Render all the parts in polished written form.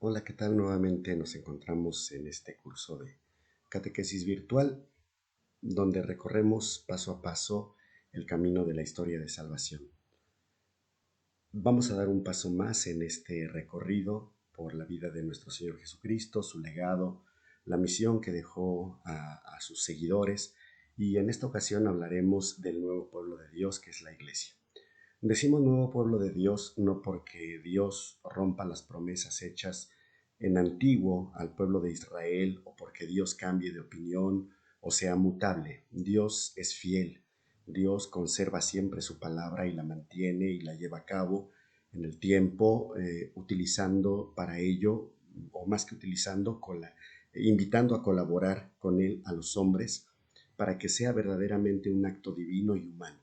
Hola, ¿qué tal? Nuevamente nos encontramos en este curso de catequesis virtual, donde recorremos paso a paso el camino de la historia de salvación. Vamos a dar un paso más en este recorrido por la vida de nuestro Señor Jesucristo, su legado, la misión que dejó a sus seguidores, y en esta ocasión hablaremos del nuevo pueblo de Dios, que es la Iglesia. Decimos nuevo pueblo de Dios no porque Dios rompa las promesas hechas en antiguo al pueblo de Israel o porque Dios cambie de opinión o sea mutable. Dios es fiel. Dios conserva siempre su palabra y la mantiene y la lleva a cabo en el tiempo, utilizando para ello, o más que utilizando, invitando a colaborar con Él a los hombres para que sea verdaderamente un acto divino y humano.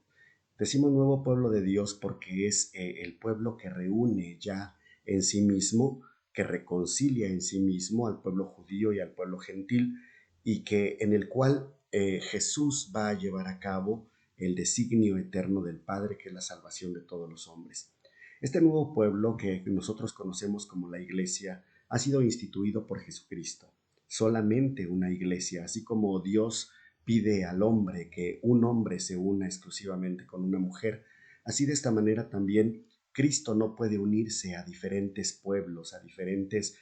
Decimos nuevo pueblo de Dios porque es el pueblo que reúne ya en sí mismo, que reconcilia en sí mismo al pueblo judío y al pueblo gentil, y que en el cual Jesús va a llevar a cabo el designio eterno del Padre, que es la salvación de todos los hombres. Este nuevo pueblo que nosotros conocemos como la Iglesia ha sido instituido por Jesucristo. Solamente una iglesia, así como Dios pide al hombre que un hombre se una exclusivamente con una mujer, así de esta manera también Cristo no puede unirse a diferentes pueblos, a diferentes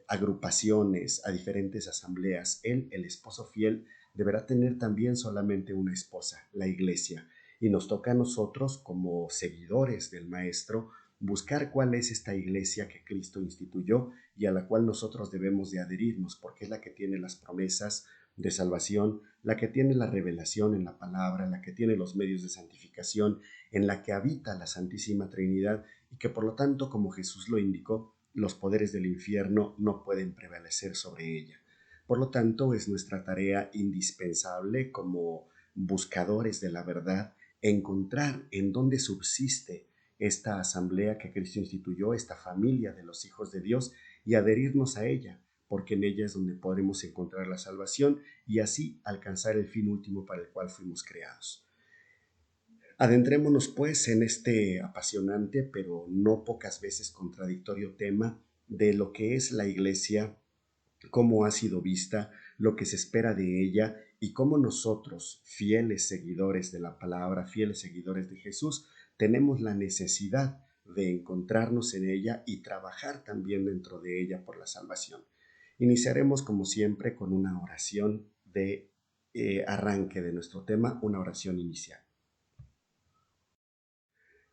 agrupaciones, a diferentes asambleas. Él, el esposo fiel, deberá tener también solamente una esposa, la iglesia. Y nos toca a nosotros, como seguidores del Maestro, buscar cuál es esta iglesia que Cristo instituyó y a la cual nosotros debemos de adherirnos, porque es la que tiene las promesas de salvación, la que tiene la revelación en la palabra, la que tiene los medios de santificación, en la que habita la Santísima Trinidad y que por lo tanto, como Jesús lo indicó, los poderes del infierno no pueden prevalecer sobre ella. Por lo tanto, es nuestra tarea indispensable como buscadores de la verdad encontrar en dónde subsiste esta asamblea que Cristo instituyó, esta familia de los hijos de Dios, y adherirnos a ella, porque en ella es donde podremos encontrar la salvación y así alcanzar el fin último para el cual fuimos creados. Adentrémonos pues en este apasionante, pero no pocas veces contradictorio tema de lo que es la Iglesia, cómo ha sido vista, lo que se espera de ella y cómo nosotros, fieles seguidores de la palabra, fieles seguidores de Jesús, tenemos la necesidad de encontrarnos en ella y trabajar también dentro de ella por la salvación. Iniciaremos como siempre con una oración de arranque de nuestro tema, una oración inicial.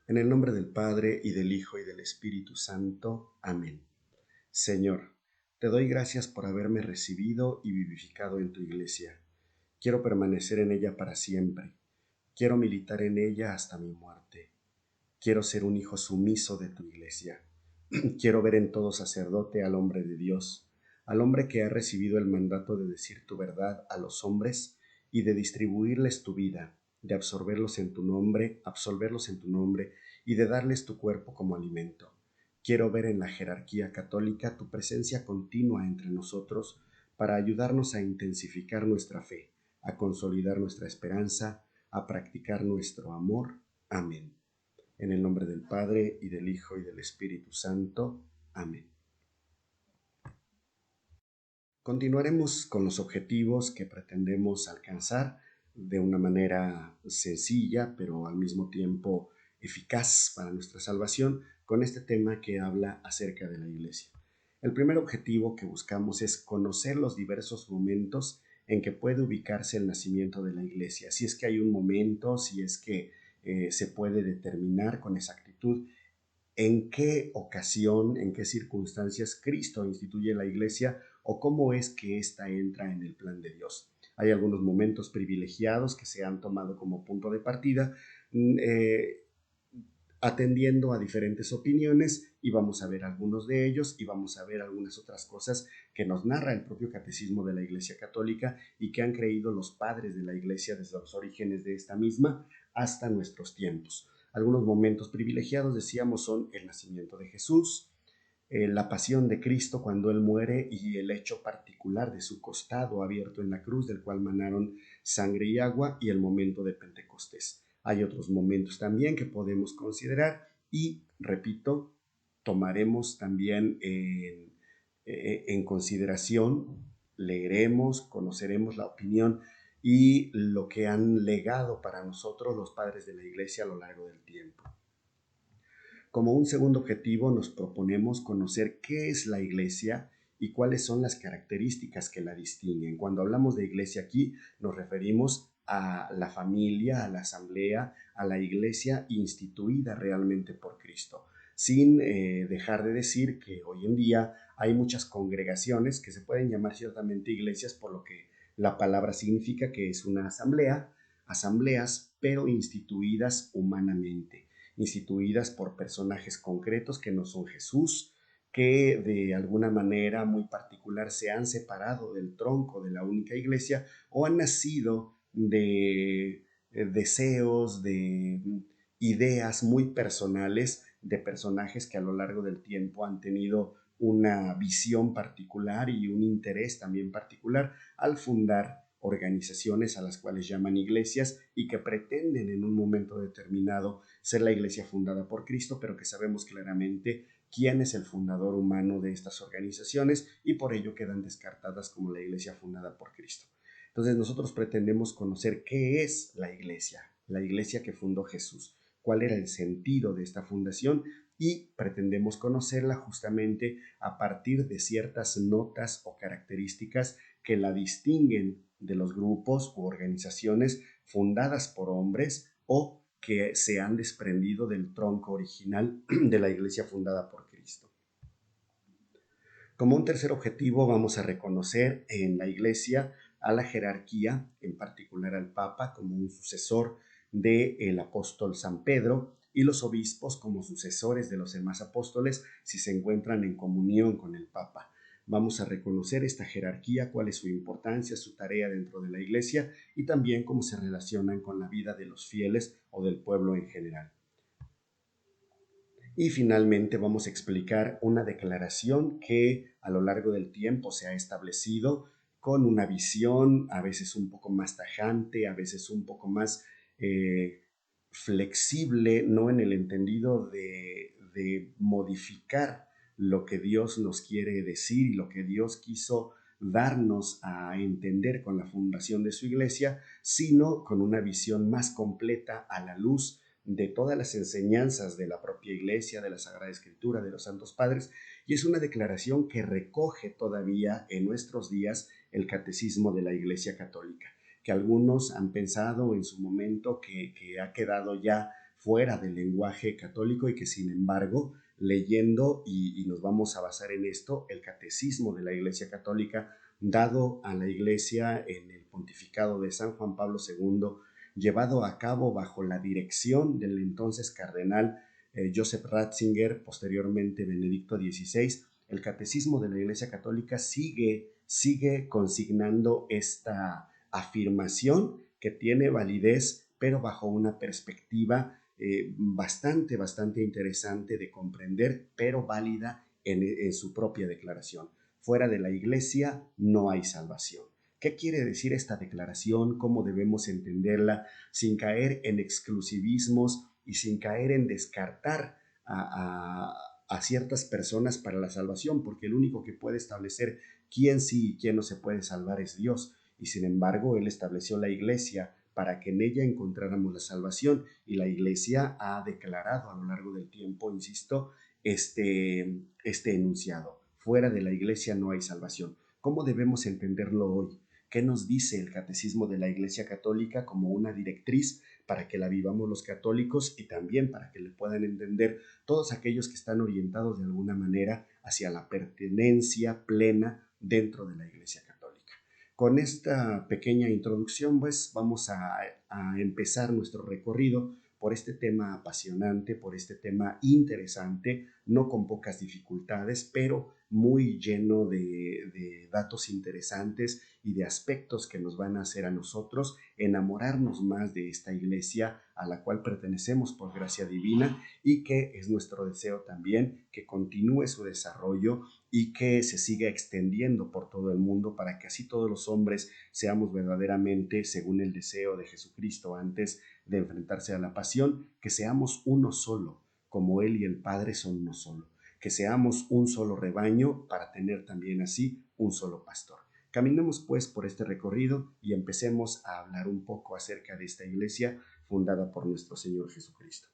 En el nombre del Padre, y del Hijo, y del Espíritu Santo. Amén. Señor, te doy gracias por haberme recibido y vivificado en tu iglesia. Quiero permanecer en ella para siempre. Quiero militar en ella hasta mi muerte. Quiero ser un hijo sumiso de tu iglesia. Quiero ver en todo sacerdote al hombre de Dios, al hombre que ha recibido el mandato de decir tu verdad a los hombres y de distribuirles tu vida, de absolverlos en tu nombre y de darles tu cuerpo como alimento. Quiero ver en la jerarquía católica tu presencia continua entre nosotros para ayudarnos a intensificar nuestra fe, a consolidar nuestra esperanza, a practicar nuestro amor. Amén. En el nombre del Padre, y del Hijo, y del Espíritu Santo. Amén. Continuaremos con los objetivos que pretendemos alcanzar de una manera sencilla, pero al mismo tiempo eficaz para nuestra salvación, con este tema que habla acerca de la Iglesia. El primer objetivo que buscamos es conocer los diversos momentos en que puede ubicarse el nacimiento de la Iglesia. Si es que hay un momento, si es que se puede determinar con exactitud en qué ocasión, en qué circunstancias Cristo instituye la iglesia o cómo es que ésta entra en el plan de Dios. Hay algunos momentos privilegiados que se han tomado como punto de partida, atendiendo a diferentes opiniones, y vamos a ver algunos de ellos y vamos a ver algunas otras cosas que nos narra el propio catecismo de la Iglesia Católica y que han creído los padres de la Iglesia desde los orígenes de esta misma hasta nuestros tiempos. Algunos momentos privilegiados, decíamos, son el nacimiento de Jesús, la pasión de Cristo cuando Él muere y el hecho particular de su costado abierto en la cruz, del cual manaron sangre y agua, y el momento de Pentecostés. Hay otros momentos también que podemos considerar y, repito, tomaremos también en consideración, leeremos, conoceremos la opinión y lo que han legado para nosotros los padres de la Iglesia a lo largo del tiempo. Como un segundo objetivo nos proponemos conocer qué es la Iglesia y cuáles son las características que la distinguen. Cuando hablamos de Iglesia aquí nos referimos a la familia, a la asamblea, a la Iglesia instituida realmente por Cristo, sin dejar de decir que hoy en día hay muchas congregaciones que se pueden llamar ciertamente iglesias por lo que la palabra significa, que es una asamblea, asambleas, pero instituidas humanamente, instituidas por personajes concretos que no son Jesús, que de alguna manera muy particular se han separado del tronco de la única iglesia o han nacido de deseos, de ideas muy personales de personajes que a lo largo del tiempo han tenido una visión particular y un interés también particular al fundar organizaciones a las cuales llaman iglesias y que pretenden en un momento determinado ser la iglesia fundada por Cristo, pero que sabemos claramente quién es el fundador humano de estas organizaciones y por ello quedan descartadas como la iglesia fundada por Cristo. Entonces nosotros pretendemos conocer qué es la iglesia que fundó Jesús, cuál era el sentido de esta fundación y pretendemos conocerla justamente a partir de ciertas notas o características que la distinguen de los grupos u organizaciones fundadas por hombres o que se han desprendido del tronco original de la iglesia fundada por Cristo. Como un tercer objetivo vamos a reconocer en la iglesia a la jerarquía, en particular al Papa como un sucesor del apóstol San Pedro y los obispos como sucesores de los demás apóstoles si se encuentran en comunión con el Papa. Vamos a reconocer esta jerarquía, cuál es su importancia, su tarea dentro de la iglesia y también cómo se relacionan con la vida de los fieles o del pueblo en general. Y finalmente vamos a explicar una declaración que a lo largo del tiempo se ha establecido con una visión a veces un poco más tajante, a veces un poco más flexible, no en el entendido de modificar lo que Dios nos quiere decir y lo que Dios quiso darnos a entender con la fundación de su iglesia, sino con una visión más completa a la luz de todas las enseñanzas de la propia iglesia, de la Sagrada Escritura, de los Santos Padres, y es una declaración que recoge todavía en nuestros días el catecismo de la Iglesia Católica, que algunos han pensado en su momento que ha quedado ya fuera del lenguaje católico y que sin embargo, leyendo, y nos vamos a basar en esto, el catecismo de la Iglesia Católica dado a la Iglesia en el pontificado de San Juan Pablo II, llevado a cabo bajo la dirección del entonces cardenal Joseph Ratzinger, posteriormente Benedicto XVI, el catecismo de la Iglesia Católica sigue consignando esta afirmación que tiene validez, pero bajo una perspectiva bastante interesante de comprender, pero válida en su propia declaración. Fuera de la Iglesia no hay salvación. ¿Qué quiere decir esta declaración? ¿Cómo debemos entenderla sin caer en exclusivismos y sin caer en descartar a ciertas personas para la salvación? Porque el único que puede establecer quién sí y quién no se puede salvar es Dios. Y sin embargo, Él estableció la iglesia para que en ella encontráramos la salvación. Y la iglesia ha declarado a lo largo del tiempo, insisto, este enunciado. Fuera de la iglesia no hay salvación. ¿Cómo debemos entenderlo hoy? ¿Qué nos dice el catecismo de la Iglesia Católica como una directriz para que la vivamos los católicos y también para que le puedan entender todos aquellos que están orientados de alguna manera hacia la pertenencia plena dentro de la Iglesia Católica? Con esta pequeña introducción, pues vamos a empezar nuestro recorrido por este tema apasionante, por este tema interesante, no con pocas dificultades, pero muy lleno de datos interesantes y de aspectos que nos van a hacer a nosotros enamorarnos más de esta iglesia a la cual pertenecemos por gracia divina y que es nuestro deseo también que continúe su desarrollo y que se siga extendiendo por todo el mundo para que así todos los hombres seamos verdaderamente, según el deseo de Jesucristo antes de enfrentarse a la pasión, que seamos uno solo, como Él y el Padre son uno solo. que seamos un solo rebaño para tener también así un solo pastor. Caminemos pues por este recorrido y empecemos a hablar un poco acerca de esta iglesia fundada por nuestro Señor Jesucristo.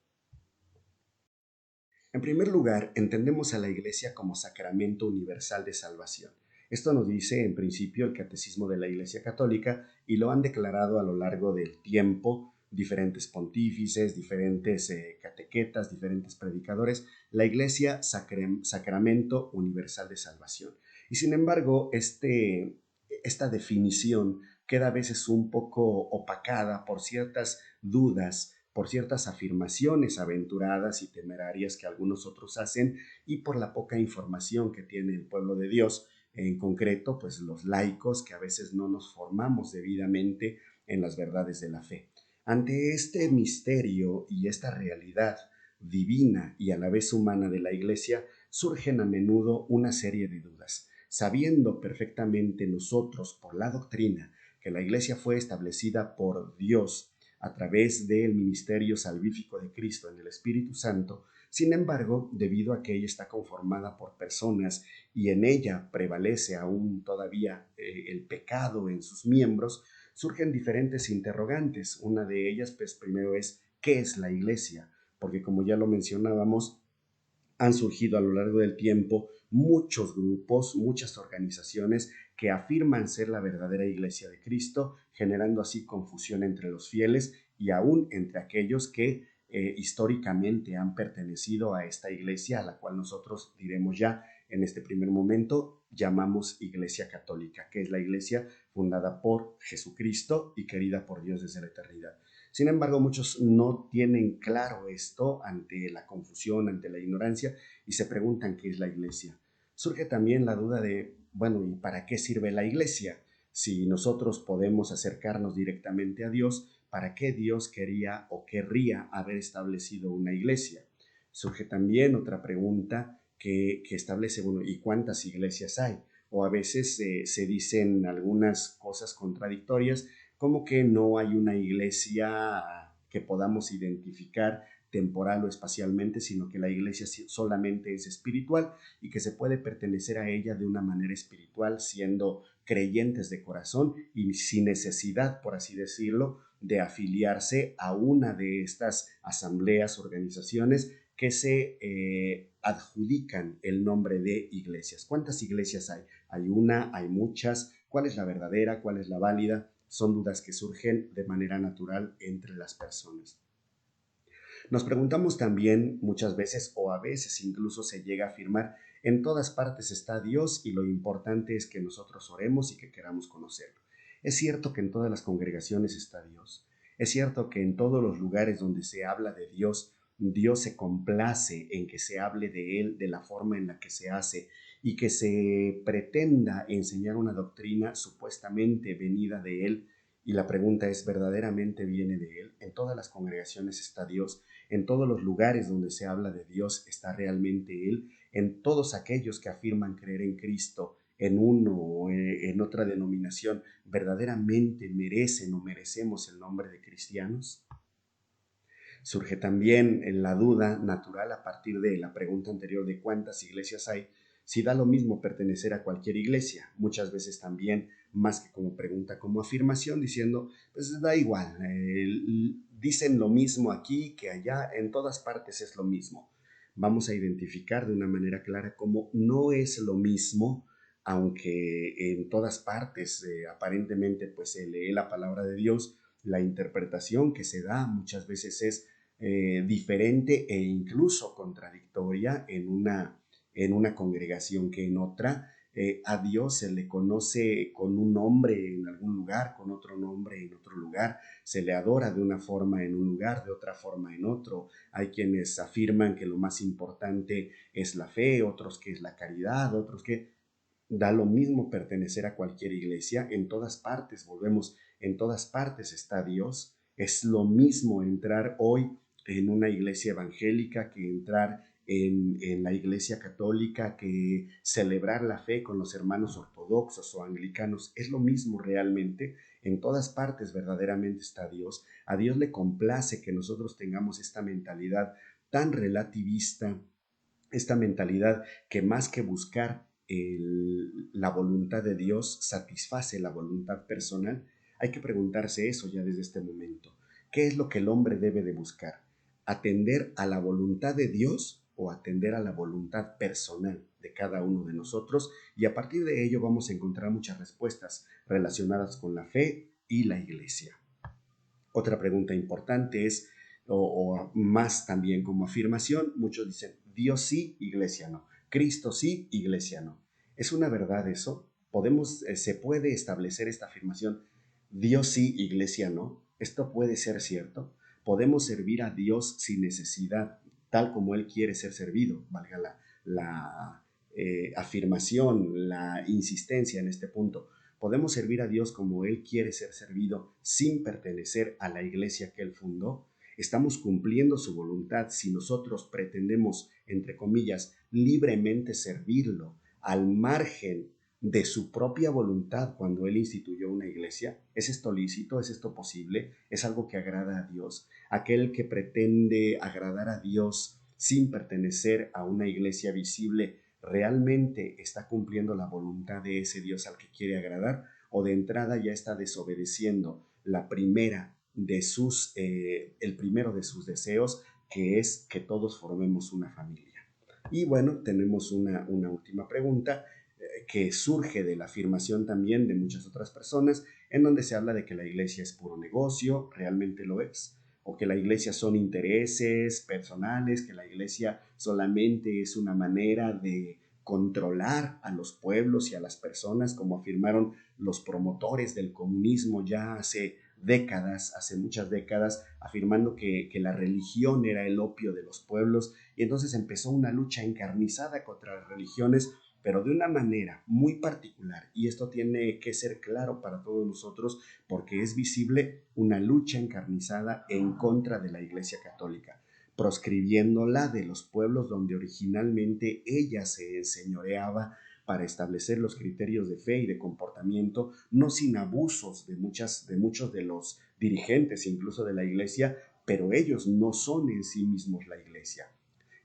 En primer lugar, entendemos a la Iglesia como sacramento universal de salvación. Esto nos dice en principio el Catecismo de la Iglesia Católica y lo han declarado a lo largo del tiempo diferentes pontífices, diferentes catequetas, diferentes predicadores, la Iglesia sacramento universal de salvación. Y sin embargo, esta definición queda a veces un poco opacada por ciertas dudas, por ciertas afirmaciones aventuradas y temerarias que algunos otros hacen y por la poca información que tiene el pueblo de Dios, en concreto, pues los laicos que a veces no nos formamos debidamente en las verdades de la fe. Ante este misterio y esta realidad divina y a la vez humana de la Iglesia, surgen a menudo una serie de dudas. Sabiendo perfectamente nosotros por la doctrina que la Iglesia fue establecida por Dios a través del ministerio salvífico de Cristo en el Espíritu Santo, sin embargo, debido a que ella está conformada por personas y en ella prevalece aún todavía el pecado en sus miembros, surgen diferentes interrogantes. Una de ellas, pues primero es, ¿qué es la Iglesia? Porque como ya lo mencionábamos, han surgido a lo largo del tiempo muchos grupos, muchas organizaciones que afirman ser la verdadera iglesia de Cristo, generando así confusión entre los fieles y aún entre aquellos que históricamente han pertenecido a esta iglesia, a la cual nosotros diremos ya en este primer momento, llamamos Iglesia Católica, que es la iglesia fundada por Jesucristo y querida por Dios desde la eternidad. Sin embargo, muchos no tienen claro esto ante la confusión, ante la ignorancia y se preguntan qué es la iglesia. Surge también la duda de, bueno, ¿y para qué sirve la iglesia? Si nosotros podemos acercarnos directamente a Dios, ¿para qué Dios quería o querría haber establecido una iglesia? Surge también otra pregunta que establece, bueno, ¿y cuántas iglesias hay? O a veces se dicen algunas cosas contradictorias como que no hay una iglesia que podamos identificar temporal o espacialmente, sino que la iglesia solamente es espiritual y que se puede pertenecer a ella de una manera espiritual siendo creyentes de corazón y sin necesidad, por así decirlo, de afiliarse a una de estas asambleas, organizaciones que se adjudican el nombre de iglesias. ¿Cuántas iglesias hay? ¿Hay una? ¿Hay muchas? ¿Cuál es la verdadera? ¿Cuál es la válida? Son dudas que surgen de manera natural entre las personas. Nos preguntamos también muchas veces o a veces incluso se llega a afirmar, en todas partes está Dios y lo importante es que nosotros oremos y que queramos conocerlo. Es cierto que en todas las congregaciones está Dios. Es cierto que en todos los lugares donde se habla de Dios, Dios se complace en que se hable de Él de la forma en la que se hace y que se pretenda enseñar una doctrina supuestamente venida de Él. Y la pregunta es, ¿verdaderamente viene de Él? En todas las congregaciones está Dios. En todos los lugares donde se habla de Dios está realmente Él. En todos aquellos que afirman creer en Cristo, en uno o en otra denominación, ¿verdaderamente merecen o merecemos el nombre de cristianos? Surge también en la duda natural a partir de la pregunta anterior de cuántas iglesias hay, si da lo mismo pertenecer a cualquier iglesia, muchas veces también más que como pregunta, como afirmación, diciendo, pues da igual, dicen lo mismo aquí que allá, en todas partes es lo mismo. Vamos a identificar de una manera clara cómo no es lo mismo, aunque en todas partes aparentemente pues se lee la palabra de Dios, la interpretación que se da muchas veces es diferente e incluso contradictoria en una congregación que en otra. A Dios se le conoce con un nombre en algún lugar, con otro nombre en otro lugar, se le adora de una forma en un lugar, de otra forma en otro. Hay quienes afirman que lo más importante es la fe, otros que es la caridad, otros que da lo mismo pertenecer a cualquier iglesia, en todas partes, volvemos, en todas partes está Dios. Es lo mismo entrar hoy en una iglesia evangélica que entrar en la iglesia católica, que celebrar la fe con los hermanos ortodoxos o anglicanos. Es lo mismo realmente. En todas partes verdaderamente está Dios. A Dios le complace que nosotros tengamos esta mentalidad tan relativista, esta mentalidad que más que buscar la voluntad de Dios satisface la voluntad personal, hay que preguntarse eso ya desde este momento. ¿Qué es lo que el hombre debe de buscar? ¿Atender a la voluntad de Dios o atender a la voluntad personal de cada uno de nosotros? Y a partir de ello vamos a encontrar muchas respuestas relacionadas con la fe y la iglesia. Otra pregunta importante es, o más también como afirmación, muchos dicen, Dios sí, iglesia no. Cristo sí, iglesia no. ¿Es una verdad eso? ¿Se puede establecer esta afirmación, Dios sí, iglesia no? ¿Esto puede ser cierto? ¿Podemos servir a Dios sin necesidad, tal como Él quiere ser servido? Valga la afirmación, la insistencia en este punto. ¿Podemos servir a Dios como Él quiere ser servido sin pertenecer a la iglesia que Él fundó? ¿Estamos cumpliendo su voluntad si nosotros pretendemos, entre comillas, libremente servirlo al margen de su propia voluntad cuando Él instituyó una iglesia? ¿Es esto lícito? ¿Es esto posible? ¿Es algo que agrada a Dios? Aquel que pretende agradar a Dios sin pertenecer a una iglesia visible, ¿realmente está cumpliendo la voluntad de ese Dios al que quiere agradar? ¿O de entrada ya está desobedeciendo el primero de sus deseos, que es que todos formemos una familia? Y bueno, tenemos una última pregunta que surge de la afirmación también de muchas otras personas, en donde se habla de que la iglesia es puro negocio. ¿Realmente lo es? ¿O que la iglesia son intereses personales, que la iglesia solamente es una manera de controlar a los pueblos y a las personas, como afirmaron los promotores del comunismo ya hace décadas, hace muchas décadas, afirmando que la religión era el opio de los pueblos? Y entonces empezó una lucha encarnizada contra las religiones, pero de una manera muy particular, y esto tiene que ser claro para todos nosotros, porque es visible una lucha encarnizada en contra de la Iglesia Católica, proscribiéndola de los pueblos donde originalmente ella se enseñoreaba para establecer los criterios de fe y de comportamiento, no sin abusos de muchos de los dirigentes, incluso de la Iglesia, pero ellos no son en sí mismos la Iglesia.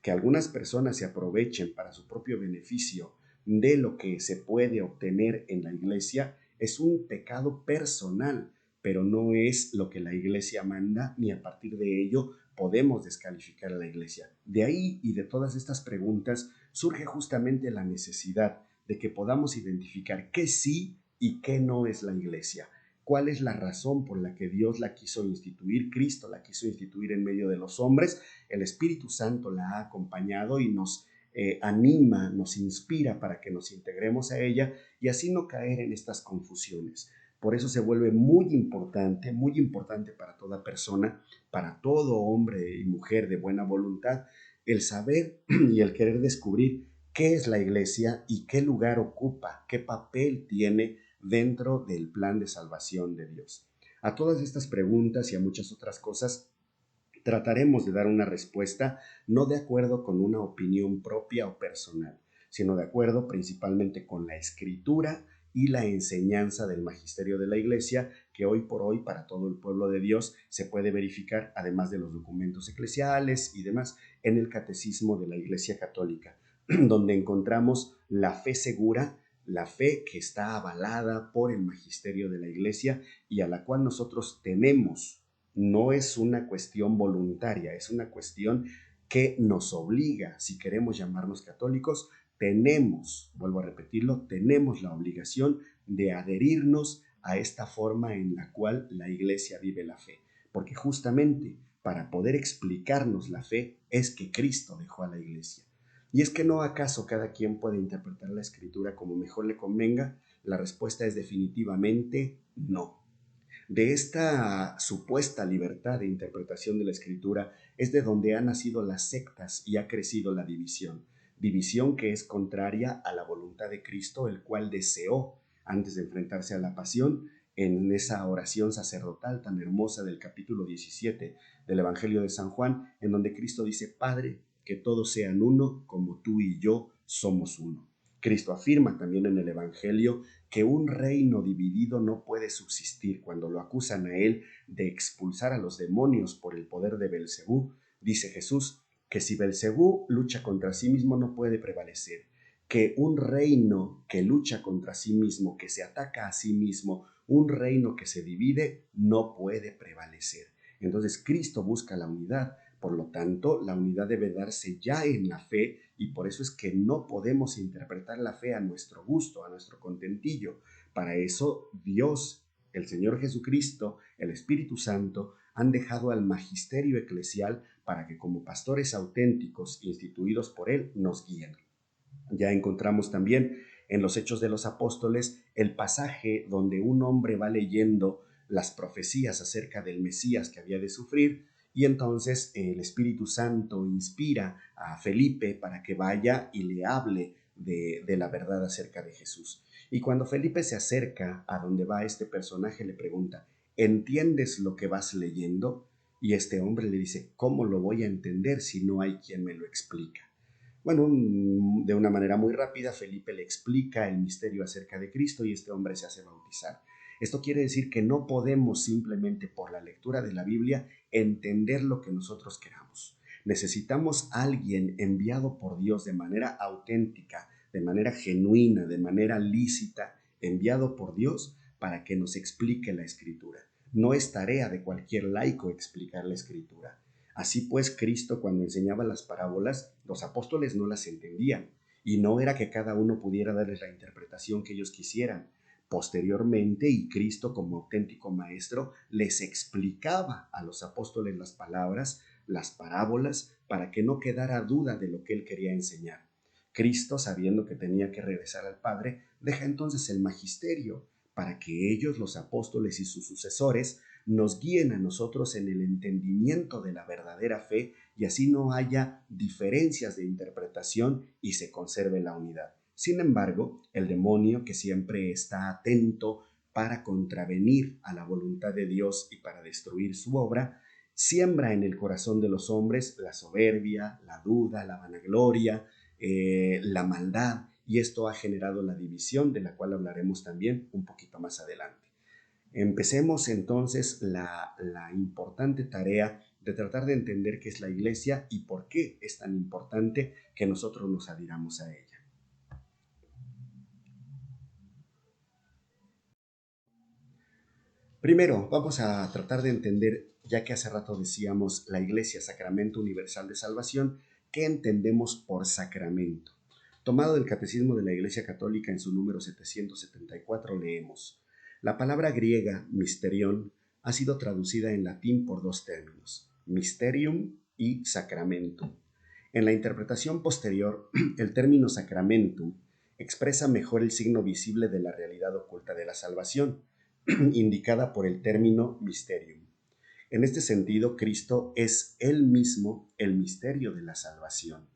Que algunas personas se aprovechen para su propio beneficio de lo que se puede obtener en la iglesia es un pecado personal, pero no es lo que la iglesia manda, ni a partir de ello podemos descalificar a la iglesia. De ahí y de todas estas preguntas surge justamente la necesidad de que podamos identificar qué sí y qué no es la iglesia. ¿Cuál es la razón por la que Dios la quiso instituir? Cristo la quiso instituir en medio de los hombres. El Espíritu Santo la ha acompañado y nos anima, nos inspira para que nos integremos a ella y así no caer en estas confusiones. Por eso se vuelve muy importante para toda persona, para todo hombre y mujer de buena voluntad, el saber y el querer descubrir qué es la iglesia y qué lugar ocupa, qué papel tiene dentro del plan de salvación de Dios. A todas estas preguntas y a muchas otras cosas trataremos de dar una respuesta no de acuerdo con una opinión propia o personal, sino de acuerdo principalmente con la escritura y la enseñanza del magisterio de la Iglesia, que hoy por hoy para todo el pueblo de Dios se puede verificar, además de los documentos eclesiales y demás, en el catecismo de la Iglesia Católica, donde encontramos la fe segura, la fe que está avalada por el magisterio de la Iglesia y a la cual nosotros tenemos. No es una cuestión voluntaria, es una cuestión que nos obliga, si queremos llamarnos católicos, vuelvo a repetirlo, tenemos la obligación de adherirnos a esta forma en la cual la iglesia vive la fe. Porque justamente para poder explicarnos la fe es que Cristo dejó a la iglesia. Y es que no acaso cada quien puede interpretar la escritura como mejor le convenga. La respuesta es definitivamente no. De esta supuesta libertad de interpretación de la escritura es de donde han nacido las sectas y ha crecido la división. División que es contraria a la voluntad de Cristo, el cual deseó, antes de enfrentarse a la pasión, en esa oración sacerdotal tan hermosa del capítulo 17 del Evangelio de San Juan, en donde Cristo dice: Padre, que todos sean uno, como tú y yo somos uno. Cristo afirma también en el Evangelio que un reino dividido no puede subsistir. Cuando lo acusan a él de expulsar a los demonios por el poder de Belcebú, dice Jesús que si Belcebú lucha contra sí mismo no puede prevalecer, que un reino que lucha contra sí mismo, que se ataca a sí mismo, un reino que se divide, no puede prevalecer. Entonces Cristo busca la unidad, por lo tanto la unidad debe darse ya en la fe, y por eso es que no podemos interpretar la fe a nuestro gusto, a nuestro contentillo. Para eso Dios, el Señor Jesucristo, el Espíritu Santo, han dejado al magisterio eclesial para que como pastores auténticos instituidos por Él nos guíen. Ya encontramos también en los Hechos de los Apóstoles el pasaje donde un hombre va leyendo las profecías acerca del Mesías que había de sufrir, y entonces el Espíritu Santo inspira a Felipe para que vaya y le hable de la verdad acerca de Jesús. Y cuando Felipe se acerca a donde va este personaje, le pregunta: ¿entiendes lo que vas leyendo? Y este hombre le dice: ¿cómo lo voy a entender si no hay quien me lo explica? Bueno, de una manera muy rápida, Felipe le explica el misterio acerca de Cristo y este hombre se hace bautizar. Esto quiere decir que no podemos simplemente por la lectura de la Biblia entender lo que nosotros queramos. Necesitamos a alguien enviado por Dios de manera auténtica, de manera genuina, de manera lícita, enviado por Dios para que nos explique la Escritura. No es tarea de cualquier laico explicar la Escritura. Así pues, Cristo, cuando enseñaba las parábolas, los apóstoles no las entendían, y no era que cada uno pudiera darles la interpretación que ellos quisieran. Posteriormente, y Cristo como auténtico maestro les explicaba a los apóstoles las palabras, las parábolas, para que no quedara duda de lo que él quería enseñar. Cristo, sabiendo que tenía que regresar al Padre, deja entonces el magisterio para que ellos, los apóstoles y sus sucesores, nos guíen a nosotros en el entendimiento de la verdadera fe, y así no haya diferencias de interpretación y se conserve la unidad. Sin embargo, el demonio, que siempre está atento para contravenir a la voluntad de Dios y para destruir su obra, siembra en el corazón de los hombres la soberbia, la duda, la vanagloria, la maldad, y esto ha generado la división, de la cual hablaremos también un poquito más adelante. Empecemos entonces la importante tarea de tratar de entender qué es la iglesia y por qué es tan importante que nosotros nos adhiramos a ella. Primero, vamos a tratar de entender, ya que hace rato decíamos la iglesia, sacramento universal de salvación, ¿qué entendemos por sacramento? Tomado del Catecismo de la Iglesia Católica en su número 774, leemos: la palabra griega mysterion ha sido traducida en latín por dos términos, mysterium y sacramentum. En la interpretación posterior, el término sacramentum expresa mejor el signo visible de la realidad oculta de la salvación, indicada por el término mysterium. En este sentido, Cristo es Él mismo el misterio de la salvación.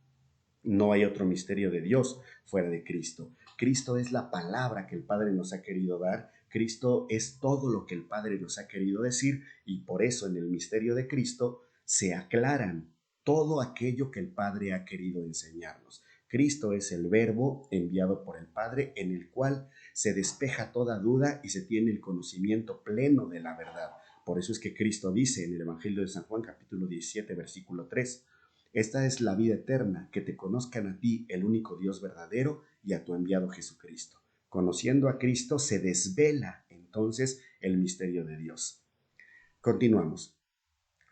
No hay otro misterio de Dios fuera de Cristo. Cristo es la palabra que el Padre nos ha querido dar. Cristo es todo lo que el Padre nos ha querido decir, y por eso en el misterio de Cristo se aclaran todo aquello que el Padre ha querido enseñarnos. Cristo es el Verbo enviado por el Padre, en el cual se despeja toda duda y se tiene el conocimiento pleno de la verdad. Por eso es que Cristo dice en el Evangelio de San Juan, capítulo 17, versículo 3: esta es la vida eterna, que te conozcan a ti, el único Dios verdadero, y a tu enviado Jesucristo. Conociendo a Cristo se desvela entonces el misterio de Dios. Continuamos.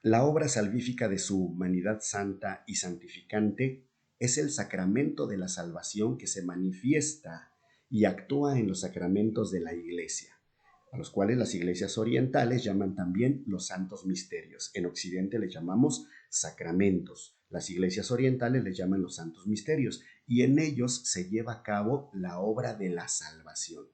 La obra salvífica de su humanidad santa y santificante es el sacramento de la salvación que se manifiesta y actúa en los sacramentos de la Iglesia, a los cuales las iglesias orientales llaman también los santos misterios. En Occidente les llamamos sacramentos. Las iglesias orientales les llaman los santos misterios, y en ellos se lleva a cabo la obra de la salvación.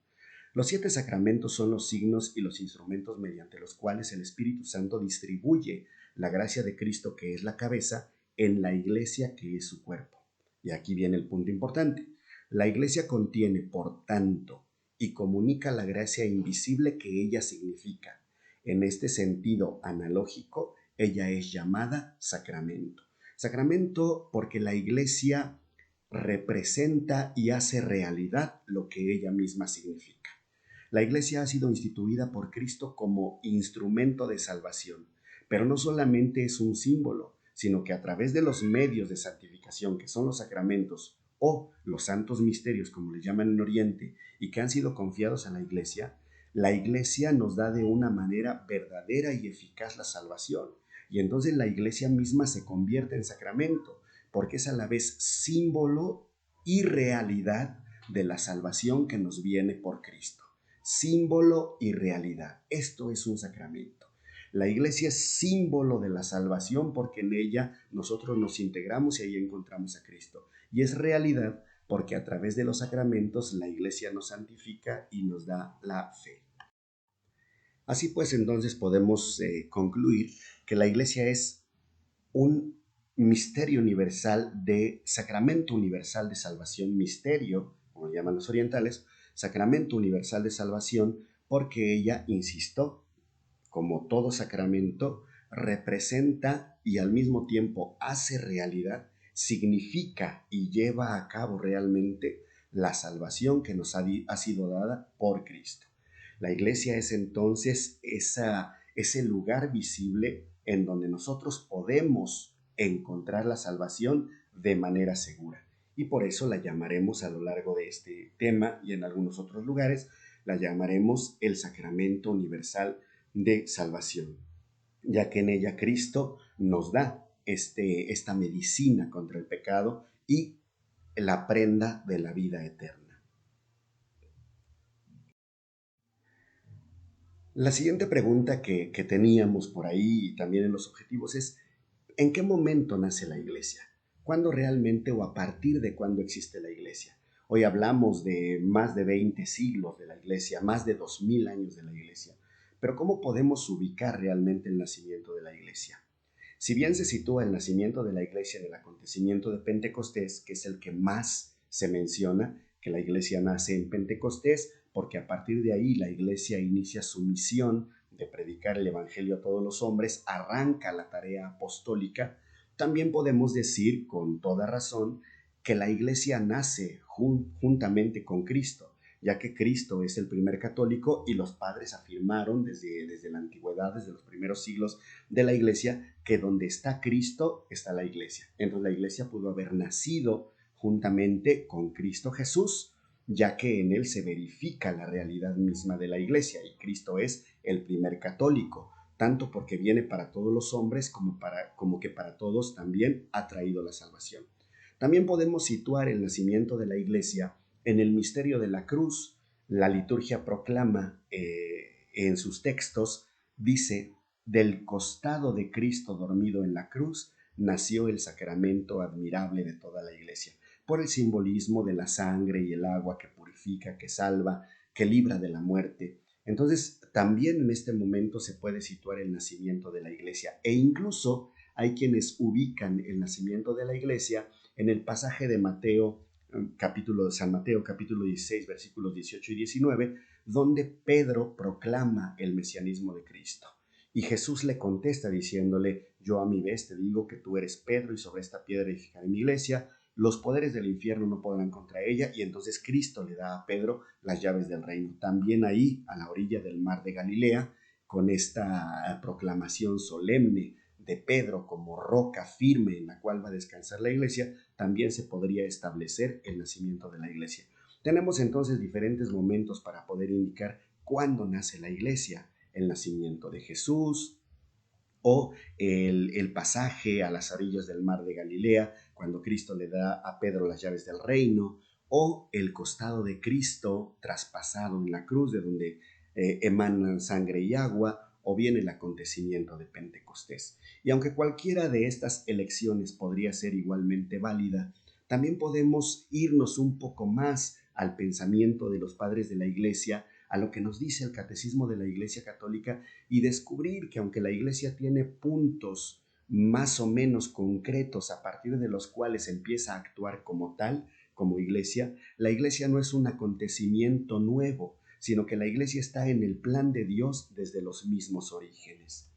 Los 7 sacramentos son los signos y los instrumentos mediante los cuales el Espíritu Santo distribuye la gracia de Cristo, que es la cabeza, en la iglesia, que es su cuerpo. Y aquí viene el punto importante. La iglesia contiene, por tanto, y comunica la gracia invisible que ella significa. En este sentido analógico, ella es llamada sacramento. Sacramento porque la iglesia representa y hace realidad lo que ella misma significa. La iglesia ha sido instituida por Cristo como instrumento de salvación, pero no solamente es un símbolo, sino que a través de los medios de santificación, que son los sacramentos o los santos misterios, como les llaman en Oriente, y que han sido confiados a la iglesia nos da de una manera verdadera y eficaz la salvación. Y entonces la iglesia misma se convierte en sacramento, porque es a la vez símbolo y realidad de la salvación que nos viene por Cristo. Símbolo y realidad. Esto es un sacramento. La iglesia es símbolo de la salvación porque en ella nosotros nos integramos y ahí encontramos a Cristo. Y es realidad porque a través de los sacramentos la iglesia nos santifica y nos da la fe. Así pues, entonces podemos concluir que la iglesia es un misterio universal de sacramento universal de salvación, misterio, como llaman los orientales, sacramento universal de salvación, porque ella, insisto, como todo sacramento, representa y al mismo tiempo hace realidad, significa y lleva a cabo realmente la salvación que nos ha sido dada por Cristo. La iglesia es entonces ese lugar visible en donde nosotros podemos encontrar la salvación de manera segura. Y por eso la llamaremos a lo largo de este tema y en algunos otros lugares, la llamaremos el sacramento universal de salvación, ya que en ella Cristo nos da esta medicina contra el pecado y la prenda de la vida eterna. La siguiente pregunta que teníamos por ahí y también en los objetivos es, ¿en qué momento nace la iglesia? ¿Cuándo realmente o a partir de cuándo existe la iglesia? Hoy hablamos de más de 20 siglos de la iglesia, más de 2000 años de la iglesia. Pero ¿cómo podemos ubicar realmente el nacimiento de la iglesia? Si bien se sitúa el nacimiento de la iglesia en el acontecimiento de Pentecostés, que es el que más se menciona, que la iglesia nace en Pentecostés, porque a partir de ahí la iglesia inicia su misión de predicar el evangelio a todos los hombres, arranca la tarea apostólica, también podemos decir con toda razón que la iglesia nace juntamente con Cristo, ya que Cristo es el primer católico y los padres afirmaron desde la antigüedad, desde los primeros siglos de la iglesia, que donde está Cristo está la iglesia. Entonces la iglesia pudo haber nacido juntamente con Cristo Jesús, ya que en él se verifica la realidad misma de la iglesia y Cristo es el primer católico, tanto porque viene para todos los hombres como que para todos también ha traído la salvación. También podemos situar el nacimiento de la iglesia en el misterio de la cruz. La liturgia proclama en sus textos, dice, del costado de Cristo dormido en la cruz nació el sacramento admirable de toda la iglesia, por el simbolismo de la sangre y el agua que purifica, que salva, que libra de la muerte. Entonces, también en este momento se puede situar el nacimiento de la iglesia e incluso hay quienes ubican el nacimiento de la iglesia en el pasaje de Mateo, capítulo de San Mateo, capítulo 16, versículos 18 y 19, donde Pedro proclama el mesianismo de Cristo. Y Jesús le contesta diciéndole, yo a mi vez te digo que tú eres Pedro y sobre esta piedra edificaré mi iglesia, los poderes del infierno no podrán contra ella, y entonces Cristo le da a Pedro las llaves del reino. También ahí, a la orilla del mar de Galilea, con esta proclamación solemne de Pedro como roca firme en la cual va a descansar la iglesia, también se podría establecer el nacimiento de la iglesia. Tenemos entonces diferentes momentos para poder indicar cuándo nace la iglesia: el nacimiento de Jesús, o el pasaje a las orillas del mar de Galilea, cuando Cristo le da a Pedro las llaves del reino, o el costado de Cristo traspasado en la cruz, de donde emanan sangre y agua, o bien el acontecimiento de Pentecostés. Y aunque cualquiera de estas elecciones podría ser igualmente válida, también podemos irnos un poco más al pensamiento de los padres de la Iglesia, a lo que nos dice el Catecismo de la Iglesia Católica, y descubrir que aunque la Iglesia tiene puntos más o menos concretos a partir de los cuales empieza a actuar como tal, como Iglesia, la Iglesia no es un acontecimiento nuevo, sino que la Iglesia está en el plan de Dios desde los mismos orígenes.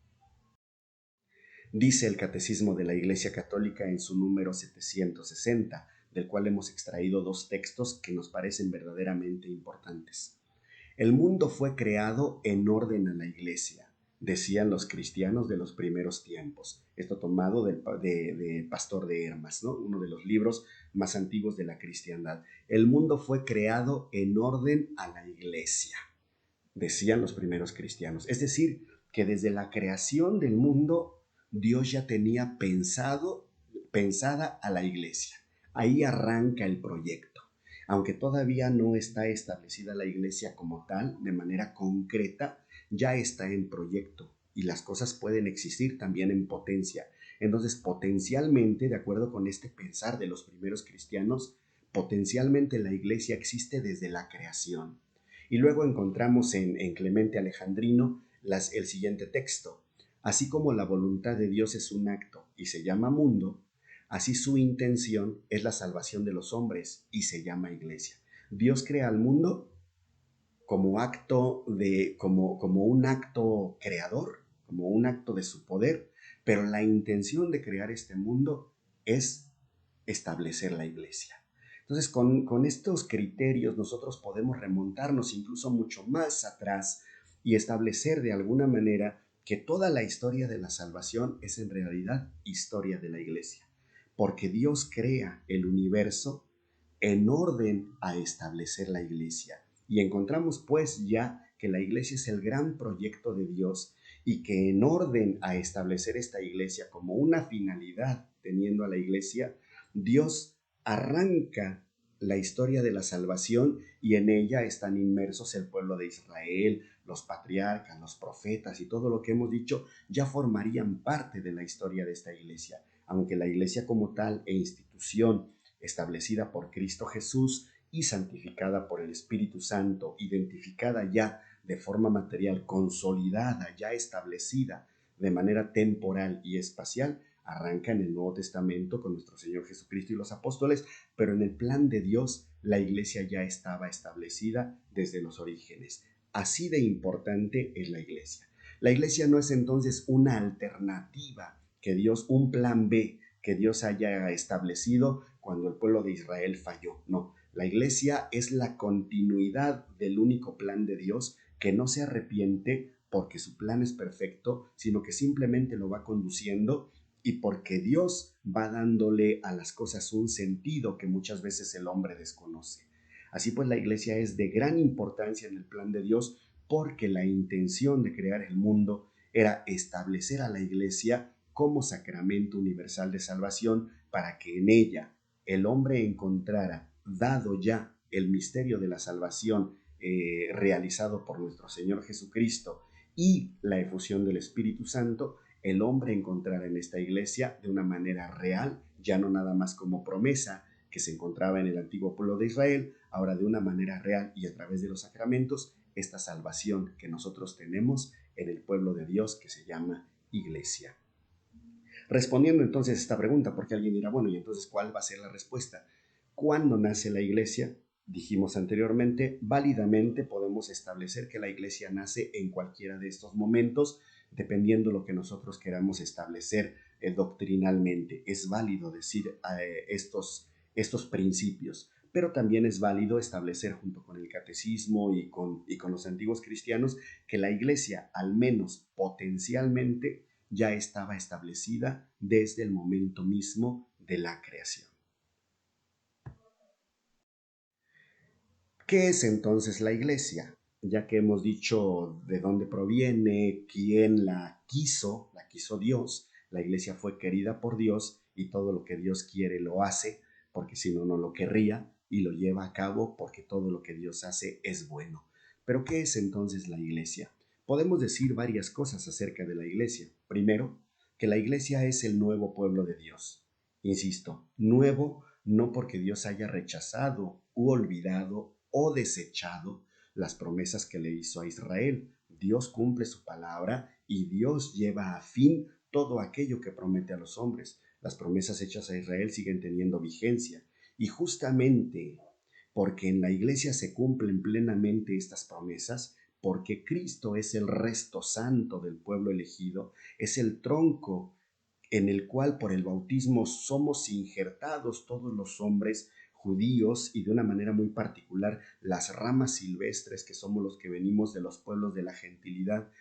Dice el Catecismo de la Iglesia Católica en su número 760, del cual hemos extraído dos textos que nos parecen verdaderamente importantes. El mundo fue creado en orden a la iglesia, decían los cristianos de los primeros tiempos. Esto tomado de Pastor de Hermas, ¿no? Uno de los libros más antiguos de la cristiandad. El mundo fue creado en orden a la iglesia, decían los primeros cristianos. Es decir, que desde la creación del mundo, Dios ya tenía pensada a la iglesia. Ahí arranca el proyecto. Aunque todavía no está establecida la iglesia como tal, de manera concreta, ya está en proyecto y las cosas pueden existir también en potencia. Entonces, potencialmente, de acuerdo con este pensar de los primeros cristianos, potencialmente la iglesia existe desde la creación. Y luego encontramos en Clemente Alejandrino el siguiente texto. Así como la voluntad de Dios es un acto y se llama mundo, así su intención es la salvación de los hombres y se llama iglesia. Dios crea al mundo como como un acto creador, como un acto de su poder, pero la intención de crear este mundo es establecer la iglesia. Entonces, con estos criterios nosotros podemos remontarnos incluso mucho más atrás y establecer de alguna manera que toda la historia de la salvación es en realidad historia de la iglesia, porque Dios crea el universo en orden a establecer la iglesia. Y encontramos pues ya que la iglesia es el gran proyecto de Dios y que en orden a establecer esta iglesia como una finalidad teniendo a la iglesia, Dios arranca la historia de la salvación y en ella están inmersos el pueblo de Israel, los patriarcas, los profetas y todo lo que hemos dicho ya formarían parte de la historia de esta iglesia. Aunque la iglesia como tal e institución establecida por Cristo Jesús y santificada por el Espíritu Santo, identificada ya de forma material, consolidada, ya establecida de manera temporal y espacial, arranca en el Nuevo Testamento con nuestro Señor Jesucristo y los apóstoles, pero en el plan de Dios la iglesia ya estaba establecida desde los orígenes. Así de importante es la iglesia. La iglesia no es entonces una alternativa que Dios, un plan B que Dios haya establecido cuando el pueblo de Israel falló. No, la iglesia es la continuidad del único plan de Dios que no se arrepiente porque su plan es perfecto, sino que simplemente lo va conduciendo y porque Dios va dándole a las cosas un sentido que muchas veces el hombre desconoce. Así pues, la iglesia es de gran importancia en el plan de Dios porque la intención de crear el mundo era establecer a la iglesia como sacramento universal de salvación para que en ella el hombre encontrara, dado ya el misterio de la salvación realizado por nuestro Señor Jesucristo y la efusión del Espíritu Santo, el hombre encontrará en esta iglesia de una manera real, ya no nada más como promesa que se encontraba en el antiguo pueblo de Israel, ahora de una manera real y a través de los sacramentos, esta salvación que nosotros tenemos en el pueblo de Dios que se llama iglesia. Respondiendo entonces a esta pregunta, porque alguien dirá, bueno, ¿y entonces cuál va a ser la respuesta? ¿Cuándo nace la iglesia? Dijimos anteriormente, válidamente podemos establecer que la iglesia nace en cualquiera de estos momentos, dependiendo lo que nosotros queramos establecer doctrinalmente. Es válido decir estos principios, pero también es válido establecer junto con el catecismo y con los antiguos cristianos que la iglesia, al menos potencialmente, ya estaba establecida desde el momento mismo de la creación. ¿Qué es entonces la iglesia? Ya que hemos dicho de dónde proviene, quién la quiso Dios, la iglesia fue querida por Dios y todo lo que Dios quiere lo hace, porque si no, no lo querría y lo lleva a cabo porque todo lo que Dios hace es bueno. Pero ¿qué es entonces la iglesia? Podemos decir varias cosas acerca de la iglesia. Primero, que la iglesia es el nuevo pueblo de Dios. Insisto, nuevo no porque Dios haya rechazado u olvidado o desechado las promesas que le hizo a Israel. Dios cumple su palabra y Dios lleva a fin todo aquello que promete a los hombres. Las promesas hechas a Israel siguen teniendo vigencia. Y justamente porque en la iglesia se cumplen plenamente estas promesas, porque Cristo es el resto santo del pueblo elegido, es el tronco en el cual por el bautismo somos injertados todos los hombres judíos y de una manera muy particular las ramas silvestres que somos los que venimos de los pueblos de la gentilidad.